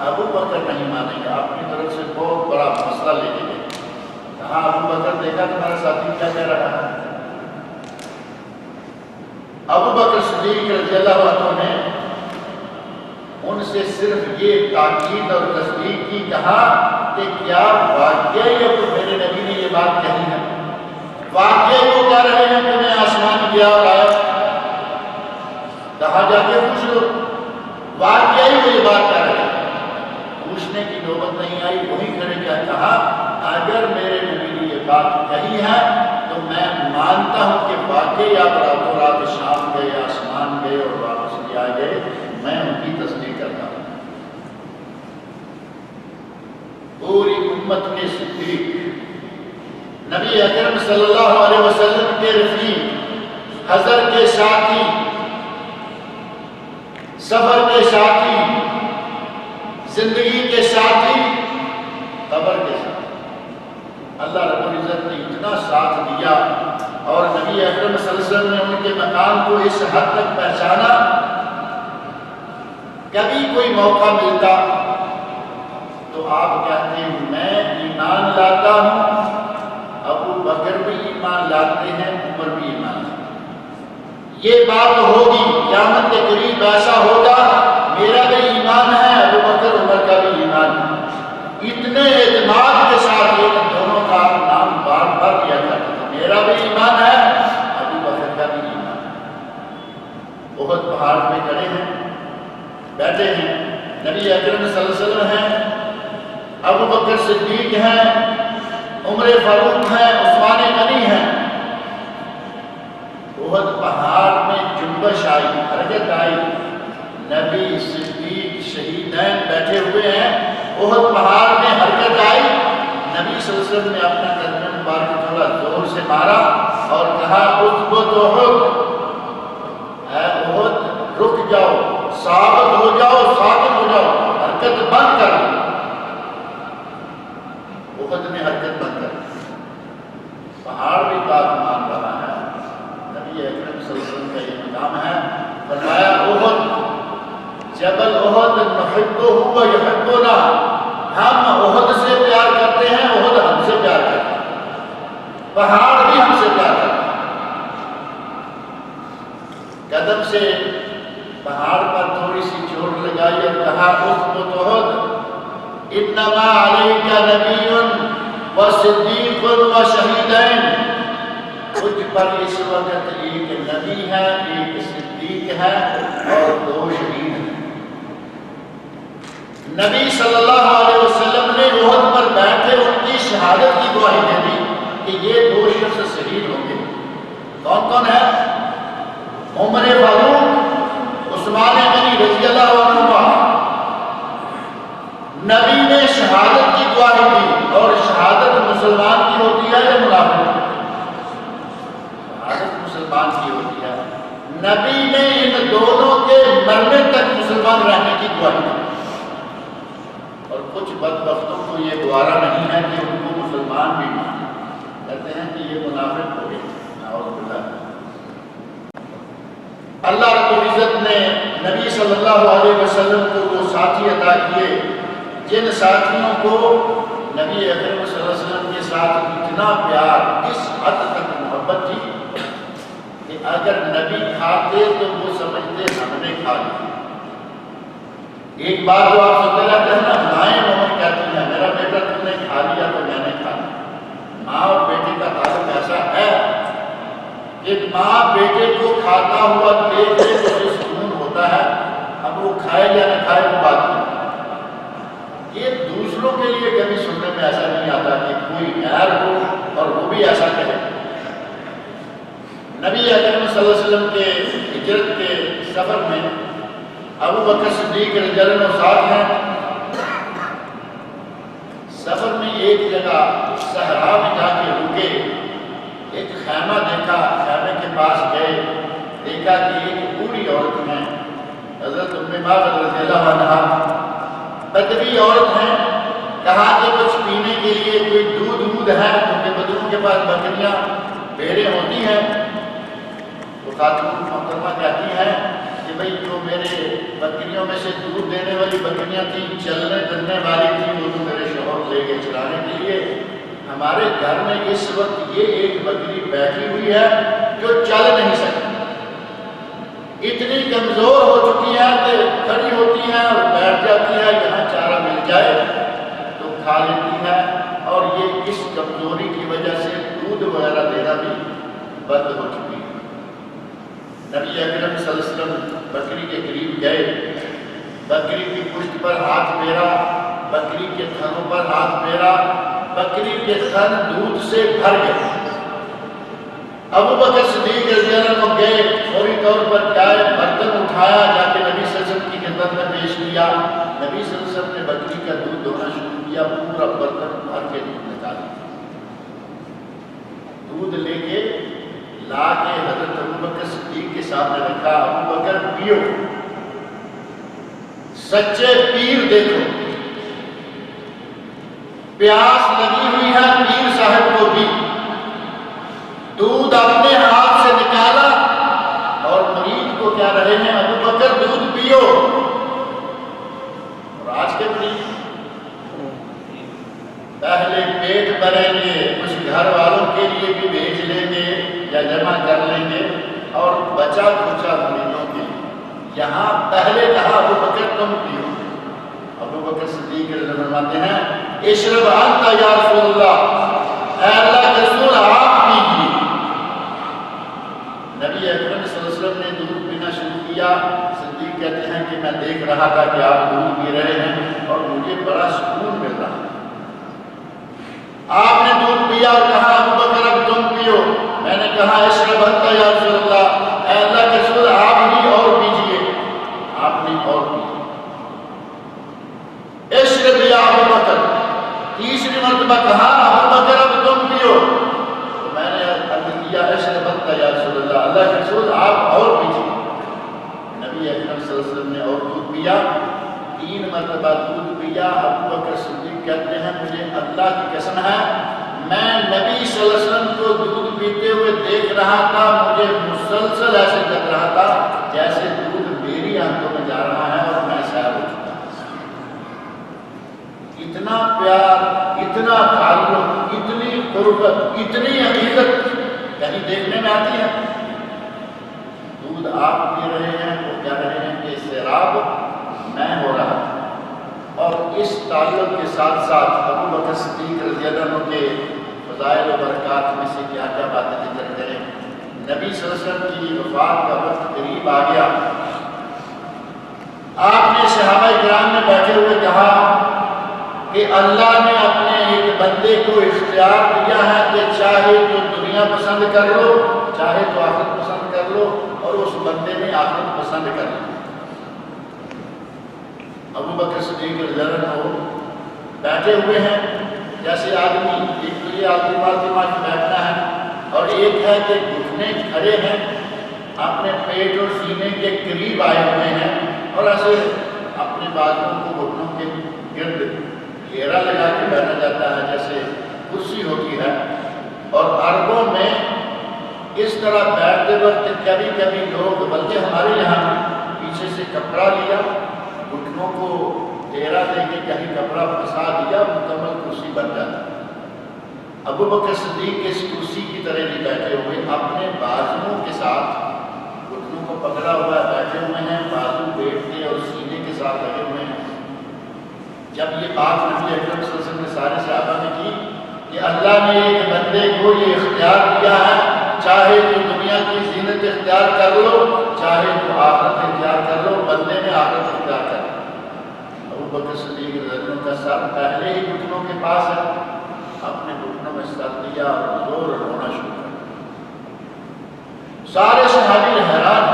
ابو بکر نہیں مانیں گے، اپنی طرف سے بہت بڑا مسئلہ لے کے گئے، کہا ابو بکر دیکھا تمہارا ساتھی کیا کہہ رہا ہے۔ ابو بکر صدیق رضی اللہ عنہ نے ان سے صرف یہ تاکید اور تصدیق کی، کہا کہ کیا واقعی اب میرے نبی نے یہ بات کہی ہے، واقعی وہ کہہ رہے ہیں کہ میں آسمان گیا اور آیا، کہا جا کے پوچھ لو، واقعی وہ یہ بات کہہ رہے ہیں۔ پوچھنے کی نوبت نہیں آئی، وہی کھڑے کیا کہا اگر میرے نبی نے یہ بات کہی ہے تو میں مانتا ہوں کہ واقعی آپ راتوں رات شام گئے، آسمان گئے اور واپس بھی آ گئے، میں ان کی تصدیق کرتا ہوں۔ پوری امت کے صدیق، نبی اکرم صلی اللہ علیہ وسلم کے رفیق، حضر کے ساتھی، سفر کے ساتھی، زندگی کے ساتھی، قبر کے ساتھی، اللہ رب العزت نے اتنا ساتھ دیا اور نبی اکرم صلی اللہ علیہ وسلم نے ان کے مقام کو اس حد تک پہچانا، کبھی کوئی موقع ملتا تو آپ کہتے ہیں میں ایمان لاتا ہوں، ابو بکر بھی ایمان لاتے ہیں، عمر بھی ایمان لاتے ہیں، یہ بات ہوگی قیامت کے قریب، ایسا ہوگا میرا بھی ایمان ہے، ابو بکر عمر کا بھی ایمان ہے، اتنے اعتماد کے ساتھ یہ دونوں کا نام بار بار لیا کرتا ہے، میرا بھی ایمان ہے، ابو بکر کا بھی ایمان ہے۔ احد پہاڑ پہ کھڑے ہیں، بیٹھے ہیں، نبی اکرم صلی اللہ علیہ وسلم ہیں، ابو بکر صدیق ہیں، عمر فاروق ہیں، عثمان غنی ہیں۔ احد پہاڑ میں جنبش آئی، حرکت آئی، نبی صدیق شہیدین بیٹھے ہوئے ہیں، احد پہاڑ میں حرکت آئی، نبی صلی اللہ علیہ وسلم نے اپنا قدم مبارک تھوڑا زور سے مارا اور کہا اثبت احد، اے احد رک جاؤ، ثابت ہو جاؤ، ثابت ہو جاؤ، حرکت بند کر دو۔ احد نے حرکت بند کر دی، پہاڑ بھی بات مان رہا ہے۔ نبی اکرم صلی اللہ علیہ وسلم کا یہ مقام ہے، فرمایا احد، جبل احد نحبہ و یحبنا، ہم احد سے پیار کرتے ہیں، احد ہم سے پیار کرتے ہیں، پہاڑ بھی ہم سے پیار کرتے ہیں۔ قدم سے پہاڑ پر تھوڑی سی چوٹ لگائی اور کہا اثبت احد، انما علیک نبی و صدیق و شہیدین، تجھ پر اس وقت ایک نبی ہے، ایک صدیق ہے اور 2 شہید ہیں۔ نبی صلی اللہ علیہ وسلم نے احد پر بیٹھے ان کی شہادت کی گواہی دے دی کہ یہ 2 شخص شہید ہوں گے۔ کون کون ہے؟ عمر فاروق، عثمان غنی رضی اللہ عنہ۔ نبی نے شہادت کی گواہی دی، اور شہادت مسلمان کی ہوتی ہے یا منافق کی؟ شہادت مسلمان کی ہوتی ہے۔ نبی نے ان دونوں کے مرنے تک مسلمان رہنے کی گواہی دی، اور کچھ بدبختوں کو یہ گوارا نہیں ہے کہ ان کو مسلمان بھی مانے، کہتے ہیں کہ یہ منافق ہو گئے۔ نعوذ باللہ۔ اللہ رب العزت نے نبی صلی اللہ علیہ وسلم کو وہ ساتھی عطا کیے جن ساتھیوں کو نبی اکرم صلی اللہ علیہ وسلم کے ساتھ اتنا پیار، اس حد تک محبت تھی کہ اگر نبی کھاتے تو وہ سمجھتے ہم نے کھا لیا۔ ایک بات جو آپ سنتے رہتے ہیں نا، مائیں مومن کہتی ہیں میرا بیٹا تم نے کھا لیا تو میں نے کھا لیا۔ ماں اور بیٹے کا تعلق ایسا ہے کہ ماں بیٹے کو کھاتا ہوا دیکھ کے اسے سکون ہوتا ہے، اب وہ کھائے یا نہ کھائے وہ بات نہیں۔ یہ دوسروں کے لیے کبھی سننے میں ایسا نہیں آتا کہ کوئی غیر ہو اور وہ بھی ایسا کہے۔ نبی اکرم صلی اللہ علیہ وسلم کے ہجرت کے سفر میں ابو بکر صدیق رضی اللہ عنہ ساتھ ہیں۔ سفر میں ایک جگہ صحرا میں جا کے رکے، ایک خیمہ دیکھا، خیمے کے پاس گئے، دیکھا کہ ایک بوڑھی عورت ہے، حضرت ام ماعد رضی اللہ عنہا، بدوی عورت ہیں۔ کہا کہ کچھ پینے کے لیے کوئی دودھ ہے، کیونکہ بدووں کے پاس بکریاں بھیڑیں ہوتی ہیں۔ تو خاتون محترمہ کہتی ہیں کہ بھئی جو میرے بکریوں میں سے دودھ دینے والی بکریاں تھیں، چلنے پھرنے والی تھیں، وہ تو میرے شوہر لے گئے چلانے کے لیے، ہمارے گھر میں اس وقت یہ ایک بکری بیٹھی ہوئی ہے جو چل نہیں سکتی، اتنی کمزور ہو چکی ہے کہ کھڑی ہوتی ہے اور بیٹھ جاتی ہے، یہاں چارہ مل جائے تو کھا لیتی ہے، اور یہ اس کمزوری کی وجہ سے دودھ وغیرہ دینا بھی بند ہو چکی ہے۔ نبی اکرم صلی اللہ علیہ وسلم بکری کے قریب گئے، بکری کی پشت پر ہاتھ پھیرا، بکری کے تھنوں پر ہاتھ پھیرا، بکری کے تھن دودھ سے بھر گئے۔ ابو بکر صدیق رضی اللہ عنہ گئے، فوری طور پر گئے، برتن اٹھایا، جا کے نبی صلی اللہ علیہ وسلم کی خدمت میں پیش کیا۔ نبی صلی اللہ علیہ وسلم نے بکری کا دودھ دھونا شروع کیا، پورا برتن بھر کے دودھ نکالا، دودھ لے کے لا کے حضرت ابو بکر صدیق کے سامنے رکھا۔ ابو بکر پیو، سچے پیر دیکھو، پیاس لگی ہوئی ہے پیر صاحب کو بھی، دودھ اپنے ہاتھ سے نکالا اور مریض کو کیا رہے ہیں، ابو بکر دودھ پیو۔ اور آج کے مریض پہلے پیٹ بھریں گے، کچھ گھر والوں کے لیے بھی بھیج لیں گے یا جمع کر لیں گے، اور بچا کھچا مریضوں کے لیے۔ یہاں پہلے کہا ابو بکر تم پیو۔ ابو بکر صدیق رضی اللہ عنہ فرماتے ہیں اشرب انت یا رسول اللہ، اے اللہ کے رسول آپ پیجیے۔ نبی اکرم صلی اللہ علیہ وسلم نے دودھ پینا شروع کیا۔ صدیق کہتے ہیں کہ میں دیکھ رہا تھا کہ آپ دودھ پی رہے ہیں اور مجھے بڑا سکون مل رہا ہے۔ آپ نے دودھ پیا اور کہا ابو بکر اب تم پیو۔ میں نے کہا اشرب انت یا رسول اللہ، اے اللہ کے رسول آپ بھی اور پیجیے۔ آپ نے اور پی۔ اشرب یا ابو بکر، تیسری مرتبہ کہا ابو بکر اب تم پیو. تو میں نے عرض کیا اشربت یا رسول اللہ, اللہ کے رسول آپ اور پیجیے. نبی اکرم صلی اللہ علیہ وسلم نے اور دودھ پیا, 3 مرتبہ دودھ پیا. ابو بکر صدیق کہتے ہیں مجھے اللہ کی قسم ہے میں نبی صلی اللہ علیہ وسلم کو دودھ پیتے ہوئے دیکھ رہا تھا, مجھے مسلسل ایسے لگ رہا تھا جیسے دودھ میری آنکھوں میں جا رہا ہے اور میں سیر ہو چکا. اتنا پیار, اتنا تعلق, اتنی قربت, اتنی حقیقت کہیں دیکھنے میں آتی ہے. دودھ آپ پی رہے ہیں, وہ کہہ رہے ہیں کہ سیراب میں ہو رہا ہوں. اور اس تعلق کے ساتھ ساتھ ابو بکر صدیق رضی اللہ عنہ کے فضائل و برکات میں سے کیا کیا باتیں ذکر کریں. نبی صلی اللہ علیہ وسلم کی وفات کا وقت قریب آ گیا. آپ نے صحابہ کرام میں بیٹھے ہوئے کہا کہ اللہ نے اپنے ایک بندے کو اختیار دیا ہے کہ چاہے تو دنیا پسند کر لو, چاہے تو آخرت پسند کر لو, اور اس بندے نے آخرت پسند کر لی. ابو بکر صدیق رضی اللہ عنہ بیٹھے ہوئے ہیں جیسے آدمی, ایک تو یہ آدمی مار کے بیٹھنا ہے, اور ایک ہے کہ گھٹنے کھڑے ہیں, اپنے پیٹ اور سینے کے قریب آئے ہوئے ہیں, اور ایسے اپنے بازوؤں کو گھٹنوں کے گرد گھیرا لگا کے بیٹھا جاتا ہے جیسے کرسی ہوتی ہے. اور عربوں میں اس طرح بیٹھتے وقت کبھی کبھی لوگ, بلکہ ہمارے یہاں پیچھے سے کپڑا لیا, گھٹنوں کو گھیرا دے کے کہیں کپڑا پھنسا دیا, مکمل کرسی بن جاتا. ابو بکر صدیق اس کرسی کی طرح نہیں بیٹھے ہوئے, اپنے بازوؤں کے ساتھ گھٹنوں کو پکڑا ہوا بیٹھے ہوئے ہیں, بازو پیٹ کے اور سینے کے ساتھ لگے ہوئے ہیں. جب یہ بات نبی اکرم صلی اللہ علیہ وسلم نے سارے صحابہ نے کی کہ اللہ نے ایک بندے کو یہ اختیار دیا ہے, چاہے تو دنیا کی زینت اختیار کر لو, چاہے تو آخرت اختیار کر لو, بندے نے آخرت اختیار کر لی. ابو بکر صدیق رضی اللہ عنہ کا سر پہلے ہی گھٹنوں کے پاس ہے, اپنے گھٹنوں میں سر دیا اور زور رونا شروع کر دیا. سارے صحابی حیران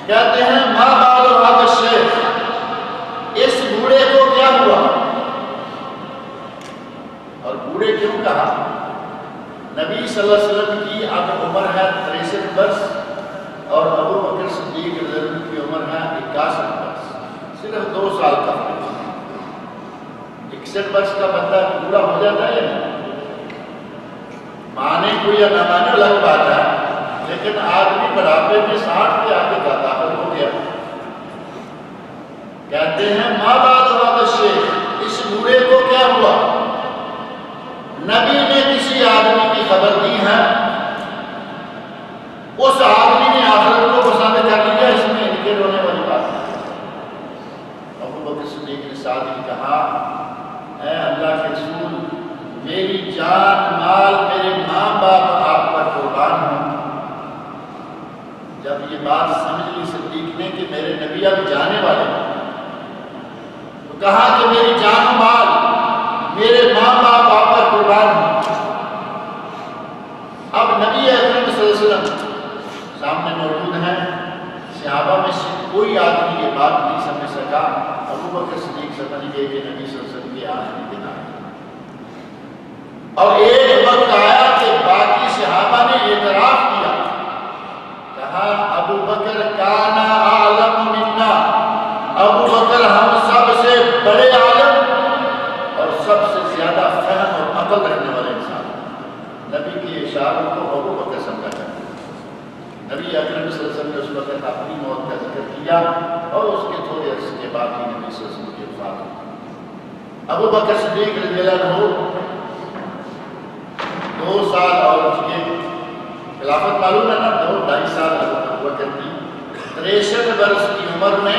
کہتے ہیں ما بال هذا الشیخ, اس بوڑھے کو کیا ہوا. اور بوڑھے کیوں کہا؟ نبی صلی اللہ علیہ وسلم کی اب عمر ہے 63 برس, اور ابو بکر صدیق رضی اللہ عنہ کی عمر ہے 61 برس, صرف 2 سال کا فرق. 61 برس کا بندہ بوڑھا ہو جاتا ہے نا, مانے کو یا نہ مانے الگ بات ہے, لیکن آدمی بڑھاپے میں 60 کے آگے کا داخل ہو گیا. کہتے ہیں ما بال هذا الشیخ, اس بوڑھے کو کیا ہوا. نبی نے کسی آدمی کی خبر دی ہے, اس آدمی نے آخرت کو پسند کر لیا, اس میں ان کے رونے والی بات ہے. ابو بکر صدیق نے ساتھ ہی کہا اے اللہ کے رسول, میری جان مال میرے ماں باپ آپ پر قربان ہوں. جب یہ بات سمجھ لی صدیق نے کہ میرے نبی اب جانے والے ہیں, تو کہا کہ میری جان مال میرے ماں باپ آپ پر قربان ہوں. اب نبی اکرم صلی اللہ علیہ وسلم سامنے موجود ہیں, صحابہ میں سے کوئی آدمی یہ بات نہیں سمجھ سکا. ابو بکر صدیق سمجھ گئے کہ نبی صلی اللہ علیہ وسلم کے آخری دن آئے. اور ایک وقت آیا کہ باقی صحابہ نے اعتراف کیا, کہا ابو بکر کانا عالم منا, ابو بکر ہم سب سے بڑے عالم اور سب سے زیادہ فہم اور عقل رکھنے والے انسان. نبی کی اشاروں کو ابو بکر سمجھا کرتے. نبی اکرم صلی اللہ علیہ وسلم نے اس وقت اپنی موت کا ذکر کیا, اور اس کے تھوڑے عرصے کے بعد ہی نبی صلی اللہ علیہ وسلم کی وفات ہوئی. ابو بکر صدیق رضی اللہ عنہ 2 سال اور یہ خلافت معلوم ہے نا, 2-2.5 سال ابو بکر کی 63 برس کی عمر میں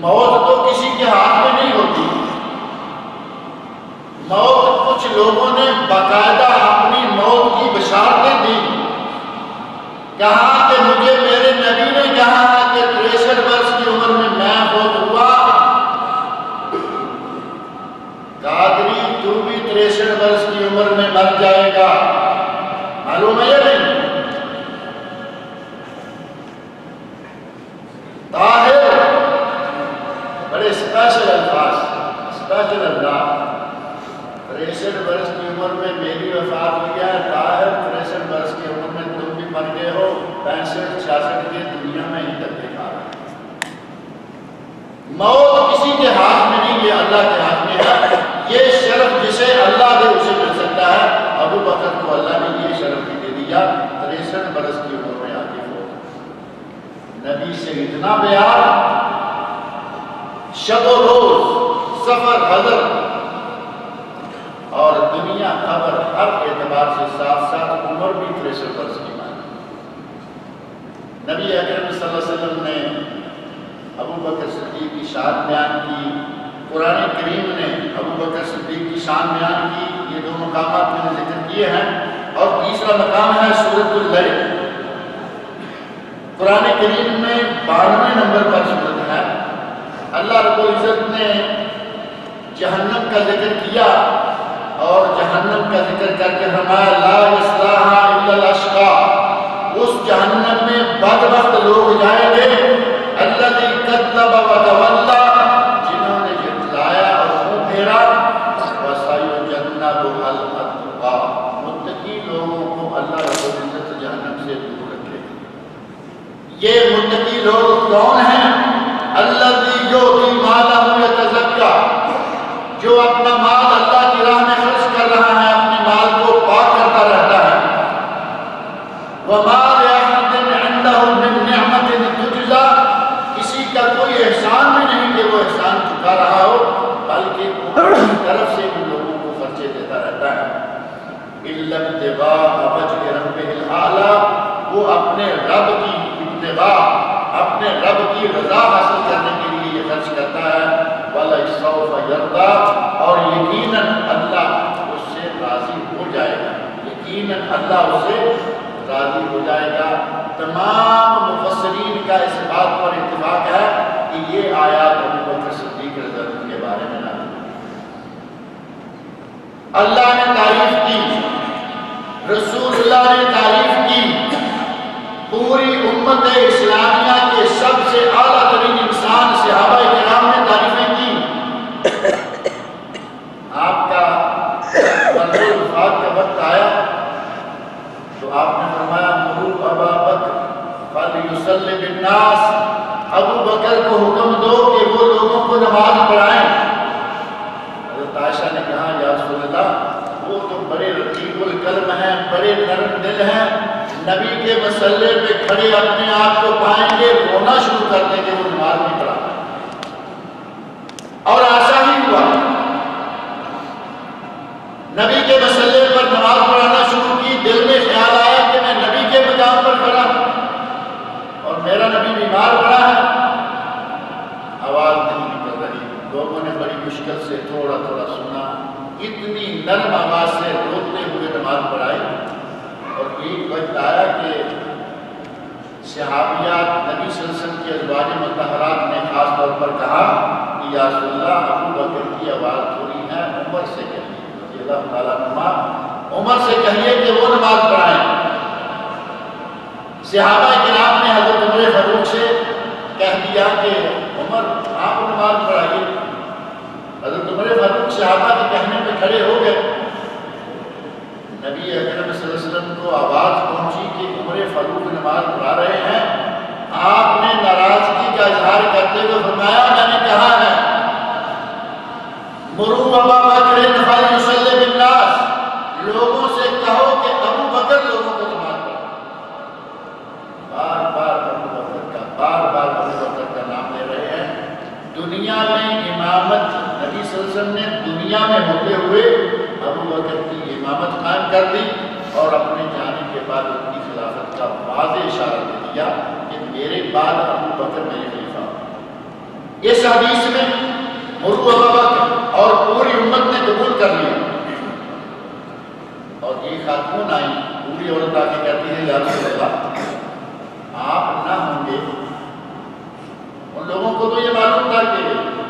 موت تو کسی کے ہاتھ میں نہیں ہوتی. موت کچھ لوگوں نے باقاعدہ اپنی موت کی بشارتیں دی, کہا کہ مجھے میرے نبی نے کہا کہ 63 برس کی عمر میں فوت ہوا. قادری تو بھی 63 برس کی عمر میں مر جائے گا, معلوم ہے یا نہیں. طاہر, بڑے اسپیشل الفاظ استغفر اللہ 63 برس کی عمر میں میری وفات ہوئی ہے، طاہر 63 برس کی عمر میں تم بھی مر گئے ہو، 65-66 کے دنیا میں ہی تک دکھا رہا ہے۔ موت کسی کے ہاتھ میں نہیں، یہ اللہ کے ہاتھ میں ہے۔ یہ شرف جسے اللہ دے اسے مل سکتا ہے۔ ابو بکر کو اللہ نے یہ شرف بھی دے دیا، 63 برس کی عمر میں آگے فوت۔ نبی سے اتنا پیار، شب و روز، سفر حضر اور دنیا خبر، ہر اعتبار سے ساتھ ساتھ عمر بھی 63 برس کی مانی۔ نبی اکرم صلی اللہ علیہ وسلم نے ابو بکر صدیق کی شان بیان کی، قرآن کریم نے ابو بکر صدیق کی شان بیان کی۔ یہ دو مقامات میں نے ذکر کیے ہیں، اور تیسرا مقام ہے سورۃ اللیل۔ قرآن کریم میں 92 نمبر پر سورت ہے۔ اللہ رب العزت نے جہنم کا ذکر کیا اور جہنم کا ذکر کر کے فرمایا لا یصلاھا الا الاشقى، اس جہنم میں بدبخت لوگ جائیں گے، الذی کذب وتولی، جنہوں نے جھٹلایا اور منہ پھیرا، وسیجنبھا الاتقى، متقی لوگوں کو اللہ رب العزت جہنم سے دور رکھے۔ یہ متقی لوگ کون ہیں؟ الذی یؤتی مالہ یتزکیٰ، جو اپنا مال اللہ کی راہ میں خرچ کر رہا ہے، اپنے مال کو پاک کرتا رہتا ہے۔ وَمَا لِأَحَدٍ عِندَهُ مِن نِعْمَةٍ تُجْزَىٰ، کسی کا کوئی احسان بھی نہیں کہ وہ احسان چکا رہا ہو، بلکہ اپنی طرف سے ان لوگوں کو خرچے دیتا رہتا ہے۔ إِلَّا ابْتِغَاءَ وَجْهِ رَبِّهِ الْأَعْلَىٰ، وہ اپنے رب کی ابتغاء، اپنے رب کی رضا حاصل کرنے کے لیے یہ خرچ کرتا ہے۔ وَلَسَوْفَ يَرْضَىٰ، اور یقیناً اللہ اس سے راضی ہو جائے گا، یقیناً اللہ اس سے راضی ہو جائے گا۔ تمام مفسرین کا اس بات پر اتفاق ہے کہ یہ آیات ابو بکر صدیق رضی اللہ عنہ کے بارے میں نازل ہوئی۔ اللہ نے تعریف کی، رسول اللہ نے تعریف کی، پوری امت اسلامیہ کے سب سے اعلیٰ ترین انسان صحابہ کرام نے تعریفیں کی۔ آپ کا مرحلہ وفات کا وقت آیا تو آپ نے فرمایا مروا ابا بکر فلیصلی بالناس، ابو بکر کو حکم دو کہ وہ لوگوں کو نماز پڑھائیں۔ حضرت عائشہ نے کہا یا رسول اللہ، وہ تو بڑے رقیق القلب ہیں، بڑے نرم دل ہیں، نبی کے مسئلے پہ کھڑے اپنے آپ کو پائیں گے رونا شروع کر دیں گے، وہ نماز نہیں پڑھا۔ اور ایسا ہی ہوا، نبی کے مسئلے پر نماز پڑھانا شروع کی، دل میں خیال آیا کہ میں نبی کے مقام پر کھڑا اور میرا نبی بیمار پڑا ہے، آواز نہیں نکل رہی، لوگوں نے بڑی مشکل سے تھوڑا تھوڑا سنا، اتنی نرم آواز سے روتے ہوئے نماز پڑھائی۔ اور ایک وقت آیا کہ صحابیات نبی صلی اللہ علیہ وسلم کی ازواج مطہرات نے خاص طور پر کہا کہ یا رسول اللہ، ابو بکر کی آواز تھوڑی ہے، عمر سے کہیے، رضی اللہ تعالیٰ عنہ، عمر سے کہیے کہ وہ نماز پڑھائیں۔ صحابہ کرام نے حضرت عمر فاروق سے کہہ دیا کہ عمر آپ نماز پڑھائیے۔ حضرت عمر فاروق صحابہ کے کہنے پہ کھڑے ہو گئے۔ نبی اکرم صلی اللہ علیہ وسلم کو آواز پہنچی کہ عمر فاروق نماز پڑھا رہے ہیں۔ آپ نے ناراضگی کا اظہار کرتے ہوئے فرمایا میں نے کہا ہے مروا ابا بکر فلیصلی بالناس، لوگوں سے کہو کہ ابو بکر لوگوں کو نماز پڑھائے۔ بار بار ابو بکر کا نام لے رہے ہیں۔ دنیا میں امامت نبی صلی اللہ علیہ وسلم نے دنیا میں ہوتے ہوئے ابو بکر کی امامت قائم کر دی اور اپنے جانے کے بعد ان کی خلافت کا واضح اشارہ دے دیا کہ میرے بعد ابو بکر میرے خلیفہ ہوں۔ اس حدیث میں مروا ابا بکر اور پوری امت نے قبول کر لیا۔ اور ایک خاتون آئی، پوری عورت آ کے کہتی ہے یا رسول اللہ، آپ نہ ہوں گے۔ ان لوگوں کو تو یہ معلوم تھا کہ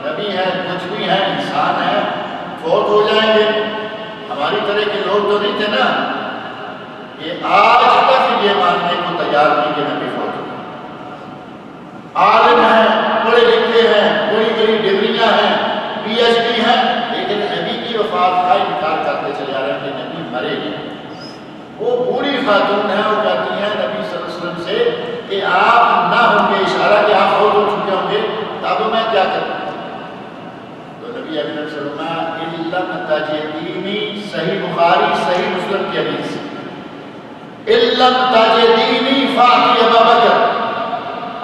نبی ہے، کچھ بھی ہے، انسان ہے، فوت ہو جائیں گے، ہماری طرح کے لوگ تو نہیں تھے نا۔ یہ آج تک یہ ماننے کو تیار نہیں کہ نبی فوت ہو۔ عالم ہیں، پڑھے لکھے ہیں، بڑی بڑی ڈگریاں ہیں، PhD ہیں، وہ بوڑھی خاتون ہیں، وہ کہتی ہیں نبی صلی اللہ علیہ وسلم سے کہ آپ نہ ہوں گے، اشارہ کہ آپ فوت ہو چکے ہوں گے، اب میں کیا کروں؟ تو نبی اکرم صلی اللہ علیہ وسلم علم تجدینی، صحیح بخاری صحیح مسلم کی حدیث، علم تجدینی فاتی ابا بکر،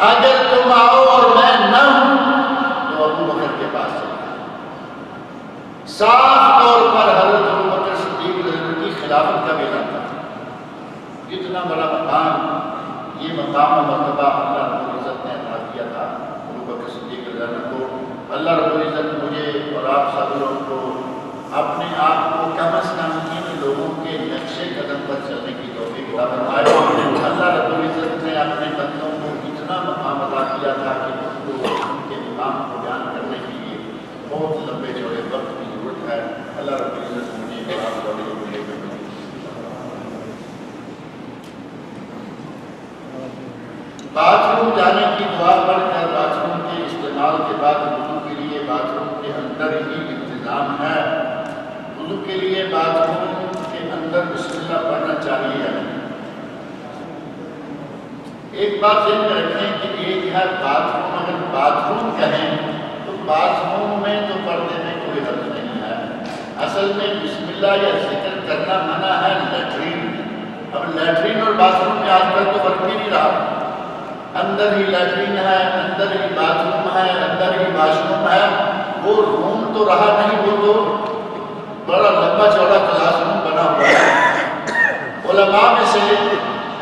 اگر تم آؤ اور میں نہ ہوں تو ابو بکر کے پاس چلو۔ صاف طور پر حضرت ابو بکر صدیق رضی اللہ عنہ کی خلافت کا اعلان تھا۔ اتنا بڑا مقام، یہ مقام و مرتبہ اللہ رب العزت نے عطا کیا تھا ابو بکر صدیق رضی اللہ عنہ کو۔ اللہ رب العزت مجھے اور آپ سب لوگوں کو اپنے آپ کو کم از کم ان لوگوں کے نقشے قدم پر چلنے کی توفیق عطا فرمائے۔ اللہ رب العزت نے اپنے بندوں کو اتنا مقام عطا کیا تھا کہ ان کے مقام کو بیان کرنے کے لیے بہت لمبے چوڑے وقت کی ضرورت ہے۔ اللہ رب العزت مجھے اور آپ کو باتھ روم جانے کی دعا پڑھ کر باتھ روم کے استعمال کے بعد وضو کے لیے باتھ روم کے اندر ہی انتظام ہے، وضو کے لیے باتھ روم کے اندر بسم اللہ پڑھنا چاہیے یا نہیں؟ ایک بات ذہن میں رکھیں کہ ایک ہے باتھ روم، اگر باتھ روم کہیں تو باتھ روم میں تو پردے میں کوئی حرج نہیں ہے۔ اصل میں بسم اللہ یا ذکر کرنا منع ہے لیٹرین۔ اب لیٹرین اور باتھ روم میں آج کل تو فرق بھی نہیں رہا، اندر ہی لیٹرین ہے، اندر ہی باتھ روم ہے، اندر ہی واش روم ہے، وہ روم تو رہا نہیں، وہ تو بڑا لمبا چوڑا کلاس روم بنا ہوا ہے۔ علماء میں سے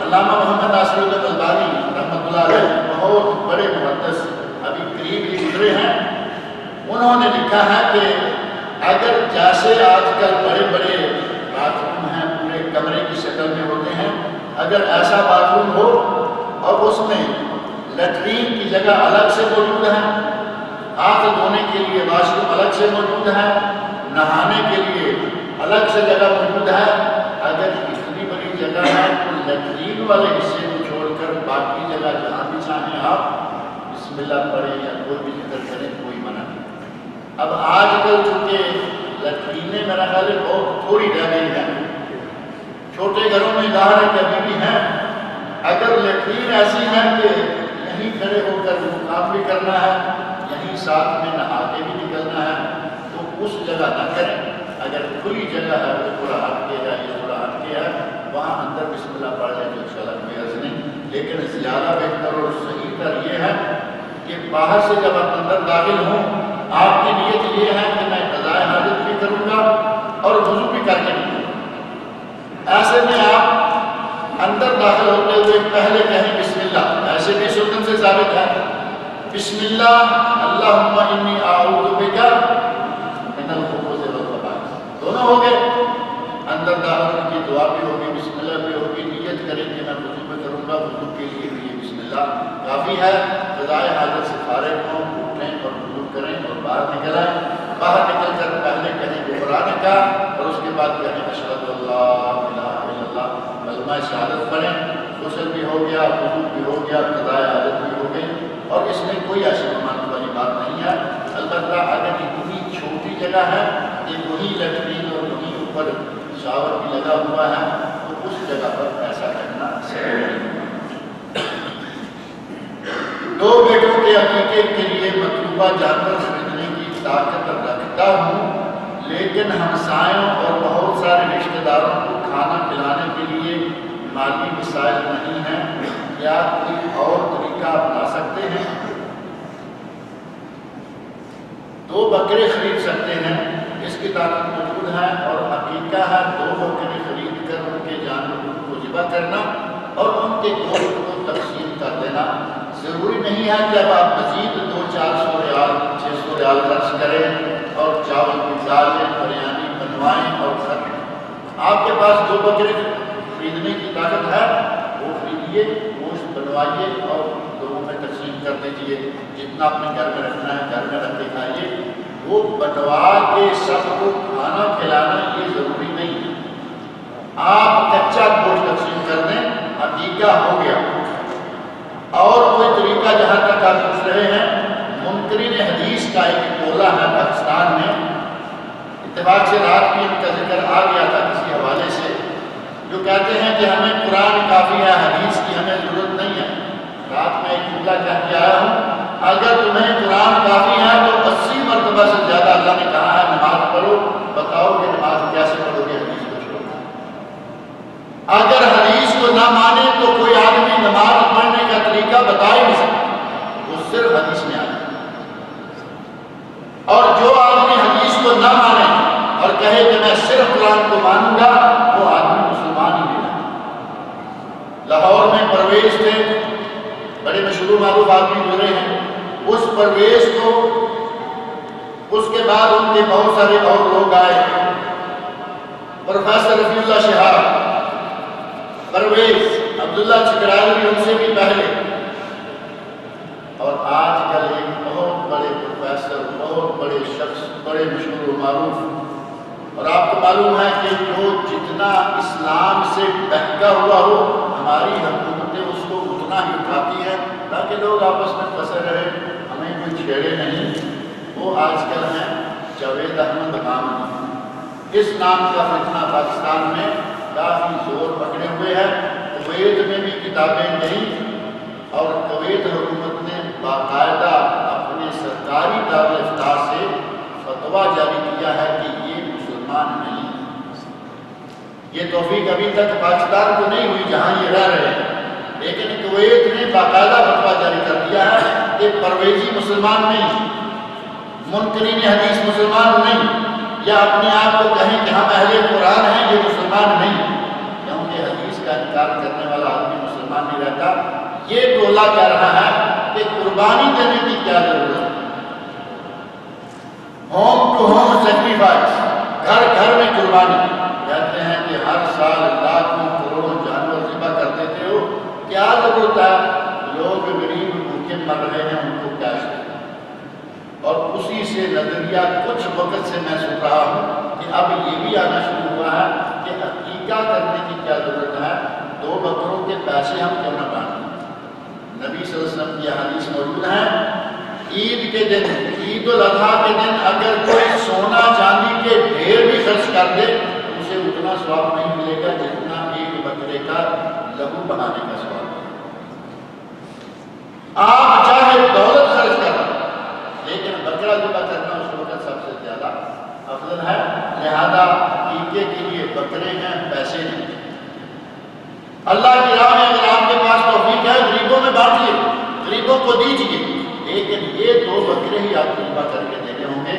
علامہ محمد ناصر الدین البانی رحمۃ اللہ علیہ، بہت بڑے محدث، ابھی قریب ہی گزرے ہیں، انہوں نے لکھا ہے کہ اگر جیسے آج کل بڑے بڑے باتھ روم ہیں، پورے کمرے کی شکل میں ہوتے ہیں، اگر ایسا باتھ روم ہو اور اس میں لیٹرین کی جگہ الگ سے موجود ہے، ہاتھ دھونے کے لیے واش روم الگ سے موجود ہے، نہانے کے لیے الگ سے جگہ موجود ہے، اگر اتنی بڑی جگہ ہے تو لیٹرین والے حصے کو چھوڑ کر باقی جگہ جہاں بھی چاہیں آپ بسم اللہ پڑھیں یا کوئی بھی ذکر کریں، کوئی منع نہیں۔ اب آج کل چونکہ لیٹرینیں میرا خیال ہے بہت تھوڑی رہ گئی ہیں، چھوٹے گھروں میں ظاہر ہے کہ ابھی بھی ہیں، اگر لیٹرین ایسی ہے کہ یہیں کھڑے ہو کر وہ کام بھی کرنا ہے، یہیں ساتھ میں نہا کے بھی نکلنا ہے، تو اس جگہ نہ کریں۔ اگر کھلی جگہ ہے، وہ تھوڑا ہٹ کے ہے، یہ تھوڑا ہٹ کے ہے، وہاں اندر بسم اللہ پڑھ لیں تو انشاءاللہ کوئی عرض نہیں۔ لیکن زیادہ بہتر اور صحیح تر یہ ہے کہ باہر سے جب آپ اندر داخل ہوں، آپ کی نیت یہ ہے کہ میں قضائے حاجت بھی کروں گا اور وضو بھی کر کے نکلوں گا۔ ایسے میں آپ اندر داخل ہوتے ہوئے پہلے کہیں بسم اللہ، ایسے بھی سنت سے ثابت ہے، بسم اللہ اللہم انی اعوذ بک من الخبث والخبائث، دونوں ہو گئے۔ اندر داخل ہونے کی دعا بھی ہوگی، بسم اللہ بھی ہوگی، نیت کریں کہ میں وضو میں کروں گا، وضو کے لیے بھی یہ بسم اللہ کافی ہے۔ قضائے حاجت سے فارغ ہوں، اٹھیں اور وضو کریں اور باہر نکل آئیں۔ باہر نکل کر پہلے کہیں غفرانک کا اور اس کے بعد کہیں اشہد ان لا الہ الا اللہ، کلمہ شہادت پڑھیں۔ غسل بھی ہو گیا، وضو بھی ہو گیا، قضائے حاجت بھی ہو گئی، اور اس میں کوئی ایسی ممانعت والی بات نہیں ہے۔ البتہ اگر اتنی چھوٹی جگہ ہے کہ وہی لیٹرین اور وہی اوپر شاور بھی لگا ہوا ہے تو اس جگہ پر ایسا کرنا صحیح نہیں۔ دو بیٹوں کے عقیقے کے لیے مطلوبہ جانور خریدنے کی طاقت رکھتا ہوں، لیکن ہمسایوں اور بہت سارے رشتہ داروں کو کھانا کھلانے کے لیے مالی وسائل نہیں ہیں، کیا کوئی اور طریقہ اپنا سکتے ہیں؟ دو بکرے خرید سکتے ہیں، اس کی طاقت موجود ہے اور عقیقہ ہے، دو بکرے خرید کر ان کے جانوروں کو ذبح کرنا اور ان کے گوشت کو تقسیم کر دینا۔ ضروری نہیں ہے کہ اب آپ مزید 200-400 ریال 600 ریال خرچ کریں اور چاول کی دالیں بریانی بنوائیں اور کھائیں۔ آپ کے پاس دو بکرے خریدنے کی طاقت ہے، وہ خریدیے، گوشت بنوائیے اور لوگوں میں تقسیم کر دیجیے، جتنا اپنے گھر میں رکھنا ہے گھر میں رکھ کے کھائیے۔ وہ بٹوا کے سب کو کھانا کھلانا یہ ضروری نہیں ہے، آپ کچا گوشت تقسیم کر دیں، عقیقہ ہو گیا۔ اور کوئی طریقہ جہاں تک آپ پوچھ رہے ہیں، منکرین حدیث کا ایک ٹولہ ہے پاکستان میں، اتفاق سے رات بھی ان کا ذکر آ گیا تھا کسی حوالے سے، جو کہتے ہیں کہ ہمیں قرآن کافی ہے، حدیث کی ہمیں ضرورت نہیں ہے، رات میں ایک جملہ کہہ کے آیا ہوں، اگر تمہیں قرآن کافی ہے تو 80 مرتبہ سے زیادہ اللہ نے کہا ہے نماز پڑھو، بتاؤ کہ نماز کیسے پڑھو گے حدیث کو چھوڑو۔ اگر حدیث کو نہ مانے تو کوئی آدمی نماز پڑھنے کا طریقہ بتا ہی نہیں سکتا، وہ صرف حدیث میں آیا۔ اور جو آدمی حدیث کو نہ مانے اور کہے کہ میں صرف قرآن کو مانوں گا، وہ آدمی مسلمان ہی نہیں ہے۔ لاہور میں پرویز تھے، بڑے مشہور معروف آدمی گزرے ہیں، اس پرویز کو اس کے بعد ان کے بہت سارے اور لوگ آئے، پروفیسر رفیع اللہ شہاب، پرویز، عبداللہ چکرالوی ان سے بھی پہلے، اور آج کل ایک بہت بڑے پروفیسر، بہت بڑے شخص، بڑے مشہور و معروف، اور آپ کو معلوم ہے کہ جو جتنا اسلام سے بہکا ہوا ہو ہماری حکومتیں اس کو اتنا ہی اٹھاتی ہیں تاکہ لوگ آپس میں پھنسے رہے، ہمیں کوئی چھیڑے نہیں۔ وہ آج کل ہیں جاوید احمد غامدی، اس نام کا فتنہ پاکستان میں کافی زور پکڑے ہوئے ہے۔ کویت میں بھی کتابیں نہیں، اور کویت حکومت نے باقاعدہ اپنے سرکاری دارالافتا سے فتویٰ جاری کیا ہے کہ یہ مسلمان نہیں۔ یہ توفیق ابھی تک پاکستان کو نہیں ہوئی جہاں یہ رہ رہے ہیں، لیکن کویت نے باقاعدہ فتویٰ جاری کر دیا ہے کہ پرویزی مسلمان نہیں، منکرین حدیث مسلمان نہیں، یا اپنے آپ کو کہیں کہ ہم اہل قرآن ہیں، یہ مسلمان نہیں، کیونکہ حدیث کا انکار کرنے والا آدمی مسلمان نہیں رہتا۔ یہ ٹولہ کہہ رہا ہے کہ قربانی دینے کی کیا ضرورت ہے، ہوم ٹو ہوم سیکریفائس، گھر گھر میں قربانی۔ کہتے ہیں کہ ہر سال لاکھوں کروڑوں جانور ذبح کر دیتے ہو، کیا ضرورت ہے، لوگ غریب بھوکے مر رہے ہیں ان کو کیش دیں۔ اور اسی سے نظریہ کچھ وقت سے میں سن رہا ہوں کہ اب یہ بھی آنا شروع ہوا ہے کہ عقیقہ کرنے کی کیا ضرورت ہے، 2 بکروں کے پیسے ہم کیوں نہ بانٹیں۔ نبی صلی اللہ علیہ وسلم کی حدیث موجود ہے، عید کے دن، عید الاضحیٰ کے دن اگر کوئی سونا چاندی کے ڈھیر بھی خرچ کر دے تو اسے اتنا ثواب نہیں ملے گا جتنا ایک بکرے کا لہو بنانے کا ثواب۔ آپ چاہے دولت خرچ کریں لیکن بکرا ذبح کرنا اس وقت سب سے زیادہ افضل ہے۔ لہذا عقیقے کے لیے بکرے ہیں، پیسے نہیں۔ اللہ کی راہ میں اگر آپ کے پاس توفیق ہے غریبوں میں بانٹیے، غریبوں کو دیجیے، لیکن یہ 2 بکرے ہی آپ کو ذبح کر کے دینے ہوں گے۔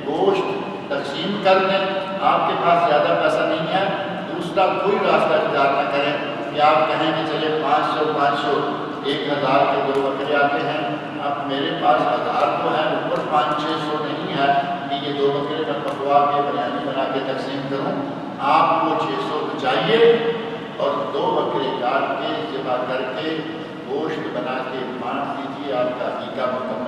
گوشت تقسیم کر دیں، آپ کے پاس زیادہ پیسہ نہیں ہے، دوسرا کوئی راستہ اختیار نہ کریں کہ آپ کہیں کہ چلے 500 1000 کے 2 بکرے آتے ہیں، اب میرے پاس 1000 تو ہے، اوپر 500-600 نہیں ہے کہ یہ 2 بکرے کا پکوا کے بریانی بنا کے تقسیم کروں۔ آپ وہ 600 بچائیے اور 2 بکرے کاٹ کے ذبح کر کے گوشت بنا کے بانٹ دیجیے، آپ کا عقیقہ مکمل